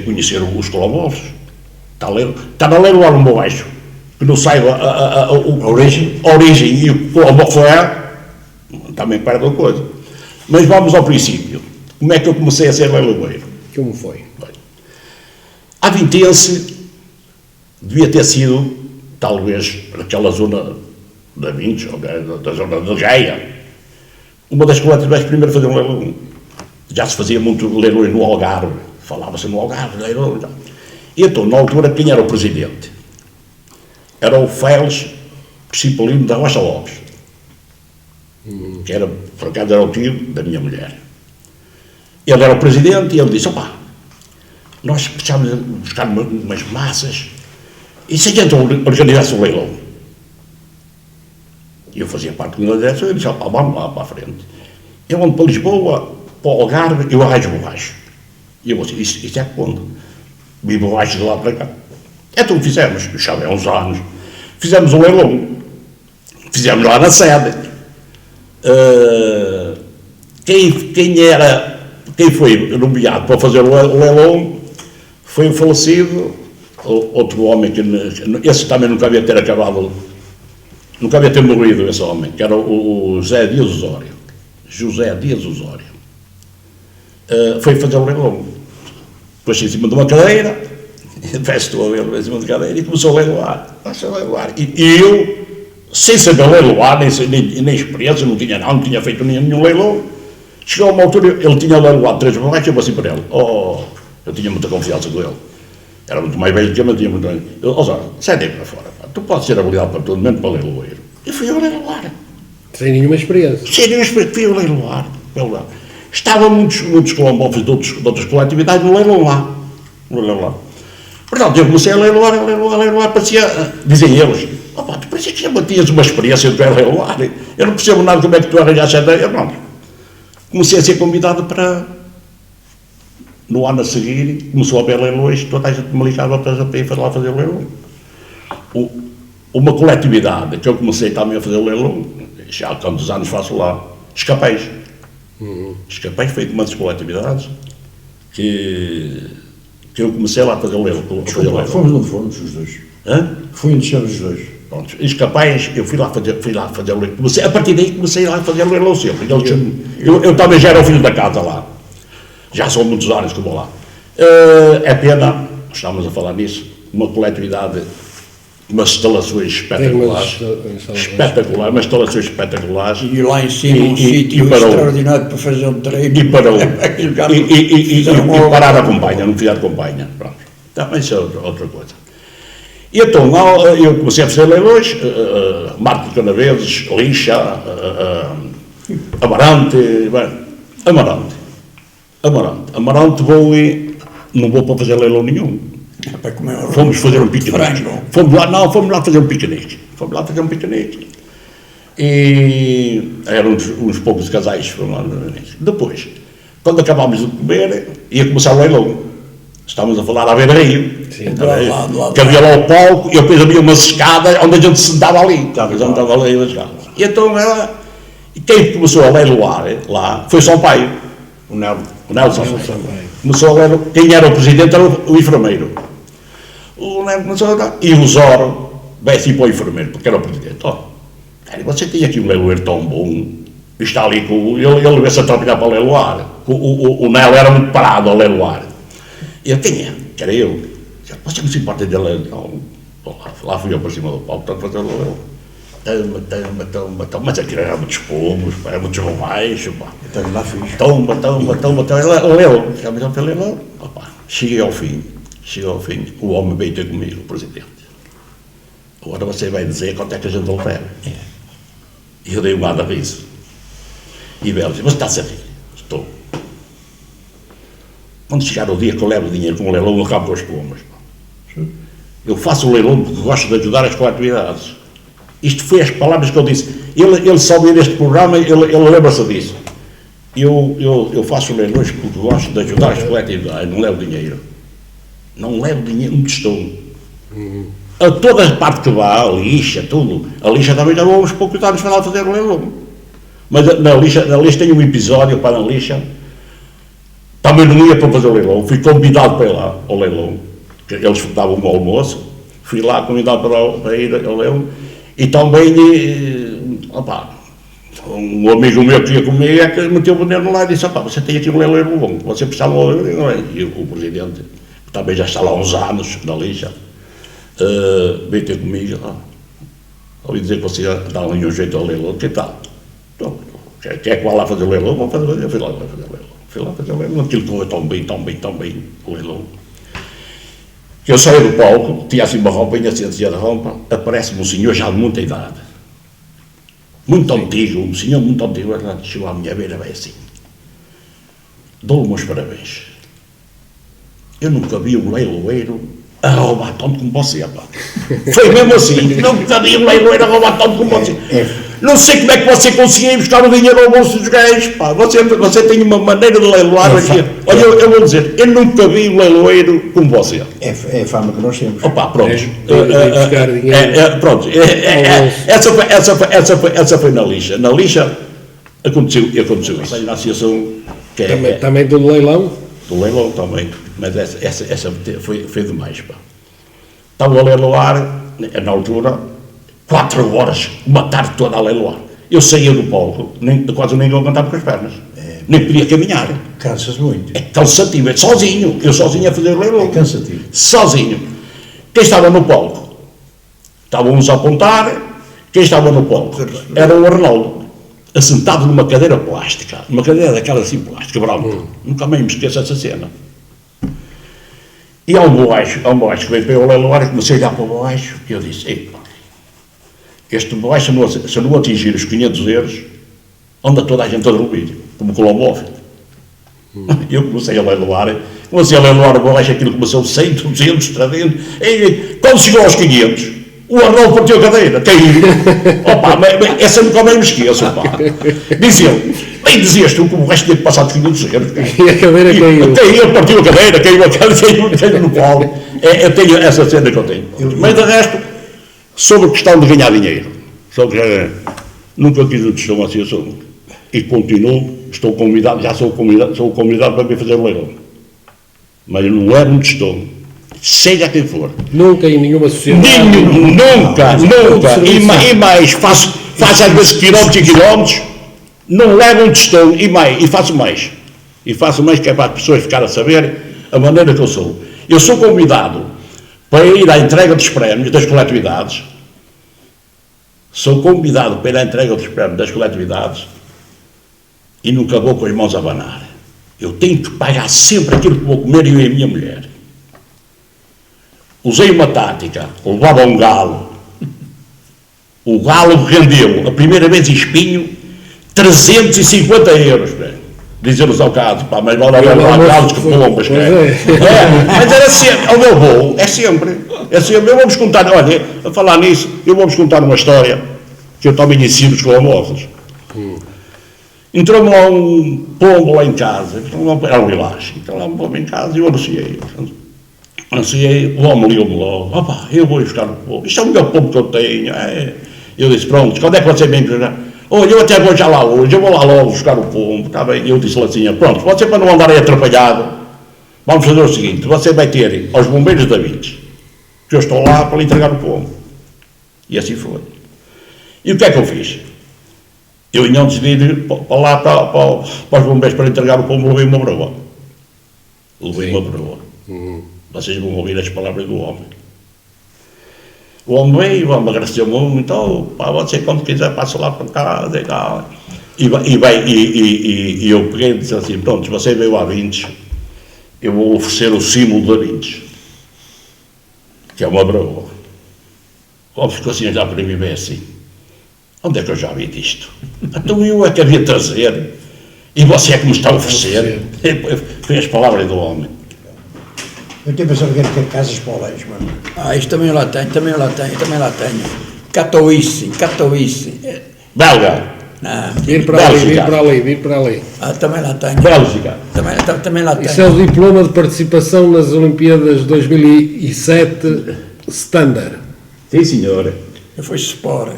conhecer os colombófilos. Está a ler o álbum baixo, que não saiba a origem e o colombófilo também perde a coisa. Mas vamos ao princípio. Como é que eu comecei a ser leiloeiro? Como foi? A Vintense devia ter sido, talvez, naquela zona da Vintes, ou da zona de Gaia, uma das coletivas primeiro a fazer um leilão. Já se fazia muito leilões no Algarve, falava-se no Algarve, leilão. E então, na altura, quem era o presidente? Era o Félix Cipolino da Rocha Lopes, que era, por acaso, era o tio da minha mulher. Ele era o presidente e ele disse, nós precisamos buscar umas massas, e se a gente organizasse o leilão? E eu fazia parte da direção, e ele disse, vamos lá para a frente. Eu ando para Lisboa, para o Algarve, eu arranjo borracho. E eu disse, isso é quando? Vi borracho de lá para cá. Então fizemos, já há uns anos, fizemos um leilão. Fizemos lá na sede. Quem foi nomeado para fazer o leilão foi o falecido, outro homem que esse também nunca havia ter acabado, nunca havia ter morrido esse homem, que era o José Dias Osório. foi fazer o leilão. Pôs-se em cima de uma cadeira, estou a ver em cima de cadeira, e começou a leiloar. E eu, sem saber leiloar, nem experiência, não tinha feito nenhum leilão. Chegou a uma altura, ele tinha leiloado 3 bonecos, eu vou assim para ele. Eu tinha muita confiança com ele. Era muito mais velho que eu, mas tinha muito. Sai daí para fora, pá. Tu podes ser habilidade para todo mundo para leiloeiro. E fui eu leiloar. Sem nenhuma experiência. Sem nenhuma experiência, fui eu leiloar. Estavam muitos colombófilos de outras coletividades no leilão lá. Portanto, eu comecei a leiloar, parecia, dizem eles, tu parecia que já tinhas uma experiência de leiloar. Eu não percebo nada como é que tu arranjaste a ideia. Pronto. Comecei a ser convidado para, no ano a seguir, começou a haver leilões, toda a gente me ligava para ir lá fazer o leilão. Uma coletividade que eu comecei também a fazer o leilão, já há tantos anos faço lá, Escapéis. Escapéis foi de uma das coletividades que eu comecei lá a fazer o leilão. Fomos onde fomos os dois. Fui onde chegamos os dois. Pronto, Escapéis, eu fui lá fazer o leilão. A partir daí comecei lá a fazer o leilão sempre. Eu também já era o filho da casa lá. Já são muitos anos que vou lá. É pena, estamos a falar nisso, uma coletividade, umas instalações espetaculares. Umas instalações espetaculares. E lá em cima um sítio extraordinário para fazer um treino. E parar a companhia, não fizer companhia. Pronto. Também isso é outra coisa. E então eu comecei a fazer leilões, Marco de Canaveses, Lixa, Amarante, não vou para fazer leilão nenhum. Fomos fazer um piquenique. Fomos lá fazer um piquenique. E eram uns poucos casais. Depois, quando acabámos de comer, ia começar o leilão. Estávamos a falar à beira-rio. Que havia lá o palco, e depois havia umas escadas onde a gente se sentava ali. E então quem começou a leiloar lá foi São Paio. O Nelson. Começou a leiloar. Quem era o presidente era o enfermeiro. O Nelson começou a leiloar. E o Zoro vai assim para o enfermeiro, porque era o presidente. Você tem aqui um leiloeiro tão bom. Está ali com ele vê-se a trabalhar para leiloar. O Nel era muito parado a leiloar. E eu tinha, que era eu. Você não se importa dele? Lá fui eu para cima do palco, para fazer o leilão. Mas aquilo era muitos pomos, era muitos romaixos, Então lá fiz. Leilão. Cheguei ao fim, o homem veio ter comigo, o presidente. Agora você vai dizer quanto é que a gente oferece. E eu dei um lado a riso. E ele disse, mas está-se a rir? Estou. Quando chegar o dia que eu levo dinheiro com o leilão, eu acabo com as pombas. Eu faço o leilão porque gosto de ajudar as coletividades. Isto foi as palavras que eu disse. Ele só vê neste programa, ele lembra-se disso. Eu faço leilões porque gosto de ajudar as coletividades, não levo dinheiro. Não levo dinheiro, um tostão. A toda a parte que vá, a lixa, tudo. A lixa também já vou uns poucos anos para lá fazer o leilão. Mas na lixa tem um episódio para a lixa. Também não ia para fazer o leilão, fui convidado para ir lá ao leilão, que eles davam um almoço, fui lá convidado para ir ao leilão, e também, um amigo meu que ia comigo é que meteu o veneno lá e disse, você tem aqui um leilão bom, você precisa de um leilão. E o presidente, que também já está lá há uns anos na lixa, veio ter comigo, ouvi dizer que você dá um jeito ao leilão, que tal? Quer que vá lá fazer o leilão? Vamos fazer o leilão, eu fui lá fazer o leilão. Aquilo correu tão bem, o leilão. Eu saí do palco, tinha assim uma roupa, e assim da roupa, aparece-me um senhor já de muita idade, muito antigo, um senhor muito antigo, chegou à minha beira, vai assim, dou-lhe meus parabéns. Eu nunca vi um leiloeiro a roubar tanto como você, pá. Foi mesmo assim, nunca vi um leiloeiro a roubar tanto como você. Não sei como é que você conseguia ir buscar o dinheiro ao bolso dos gajos, pá. Você tem uma maneira de leiloar aqui. Olha, eu vou dizer, eu nunca vi um leiloeiro como você. É a fama que nós temos. Opa, pronto. Pronto. Essa foi na lixa. Na lixa aconteceu isso. Na associação que também do leilão? Do leilão também. Mas essa foi demais, pá. Estava a leiloar, na altura, 4 horas, uma tarde toda a leiloar. Eu saía do palco, quase nem aguentava com as pernas. nem podia caminhar. Cansa-se muito. É cansativo, é sozinho, eu sozinho a fazer o leilão. É cansativo. Sozinho. Quem estava no palco? Estavam uns a apontar, quem estava no palco? Era o Arnaldo, assentado numa cadeira plástica, uma cadeira daquela assim plástica, branca. Nunca mais me esqueço essa cena. E há um baixo que veio para eu leiloar e comecei a olhar para o baixo e eu disse, ei, este baixo, se eu não atingir os 500 euros, anda toda a gente a dormir, como Colombo. Eu comecei a leiloar o baixo, aquilo começou 100, 200, 300, e quando chegou aos 500, o Arnaldo partiu a cadeira, caiu. Opa, essa nunca mais me esqueço, pá. Dizia ele, bem dizias tu que o resto tinha que passar dos 500 euros. E a cadeira caiu. Caiu, partiu a cadeira, caiu no pau. Eu tenho essa cena que eu tenho. Mas de resto, sobre a questão de ganhar dinheiro, nunca quis o tostão assim, eu sou. E continuo, estou convidado, já sou convidado para vir fazer o leilão. Mas não é um tostão, seja quem for. Nunca em nenhuma sociedade. Nunca. E mais, faço às vezes quilómetros e quilómetros, não levo um tostão e faço mais. E faço mais que é para as pessoas ficarem a saber a maneira que eu sou. Eu sou convidado para ir à entrega dos prémios das coletividades. Sou convidado para ir à entrega dos prémios das coletividades e nunca vou com as mãos a abanar. Eu tenho que pagar sempre aquilo que vou comer, eu e a minha mulher. Usei uma tática, levava um galo. O galo rendeu, a primeira vez em espinho, 350 euros. Dizer-nos ao caso, pá, mas vale lá galos que pombas. Mas era sempre, ao meu voo, é sempre. Eu vou-vos contar, olha, a falar nisso, eu vou-vos contar uma história que eu também ensino os colombosos. Entrou-me lá um pombo lá em casa, era um lilás, então lá um pombo em casa e eu anunciei, o homem ligou-me logo, opa, eu vou buscar o pombo, isto é o melhor pombo que eu tenho. Eu disse, pronto, quando é que você vem buscar? Olha, eu até vou já lá hoje, eu vou lá logo buscar o pombo, está bem? Eu disse-lhe assim, pronto, você para não andar aí atrapalhado, vamos fazer o seguinte, você vai ter aos bombeiros da Vides, que eu estou lá para lhe entregar o pombo. E assim foi. E o que é que eu fiz? Eu não decidi ir para lá, para os bombeiros para entregar o pombo, levei uma broa. Vocês vão ouvir as palavras do homem. O homem veio, me agradeceu muito, então, pá, você quando quiser passa lá para casa e tal. E eu peguei e disse assim, pronto, se você veio à Vintes, eu vou oferecer o símbolo da Vintes, que é uma broa. O homem ficou assim, já para mim bem assim. Onde é que eu já vi disto? Então eu é que havia de trazer. E você é que me está a oferecer. Foi as palavras do homem. Eu tenho pensado que ter casas para o leite, mano. Isto também lá tenho. Katowice. Belga. Vir para ali. Também lá tenho. Bélgica. Também lá tenho. Isso é o diploma de participação nas Olimpíadas 2007 Standard. Sim, senhora. Eu fui Sport.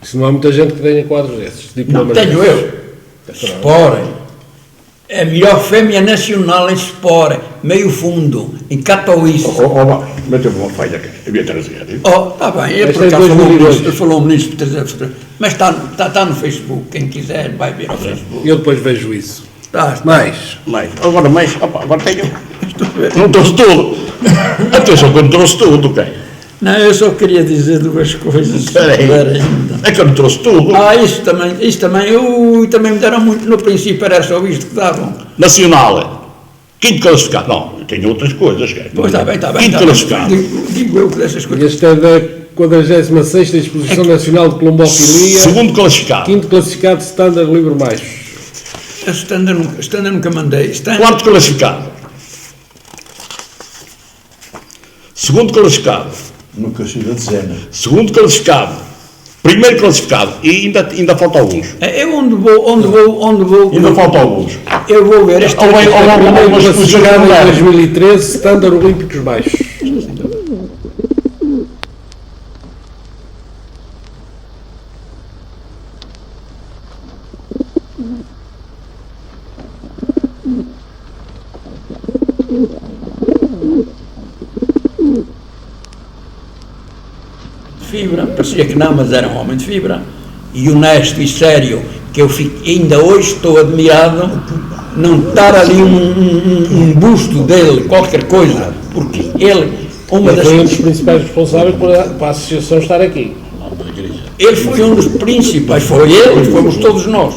Isso não há muita gente que tenha quadros desses. Não tenho eu. Sport. É a melhor fêmea nacional em Sport. Meio fundo. Em Katowice. Meteu-me uma falha que eu ia trazer. Está bem. Ele por acaso falou-me nisso. Mas está no Facebook. Quem quiser vai ver no Facebook. Eu depois vejo isso. Mais. Agora tenho. Não trouxe tudo. Atenção que eu não trouxe tudo, ok? Não, eu só queria dizer duas coisas. Espera aí. É que eu não trouxe tudo. Isso também me deram muito. No princípio era só isto que davam. Nacional. Quinto classificado. Não, eu tenho outras coisas. Pois está bem. Quinto classificado. Digo eu que dessas coisas. Este é da 46ª Exposição Nacional de Colombofilia. Segundo classificado. Quinto classificado Standard Livre Mais. A Standard nunca mandei. Quarto classificado. Segundo classificado. Nunca saí da dezena. Segundo classificado. Primeiro classificado. E ainda falta alguns. Eu onde vou. Ainda falta alguns. Eu vou ver. Primeiro classificado em 2013 Standard Olímpicos Baixos. Fibra, parecia que não, mas era um homem de fibra, e honesto e sério, que eu ainda hoje estou admirado não estar ali um busto dele, qualquer coisa, porque ele, Foi um dos principais responsáveis para a associação estar aqui. ele foi um dos principais, foi ele, fomos todos nós.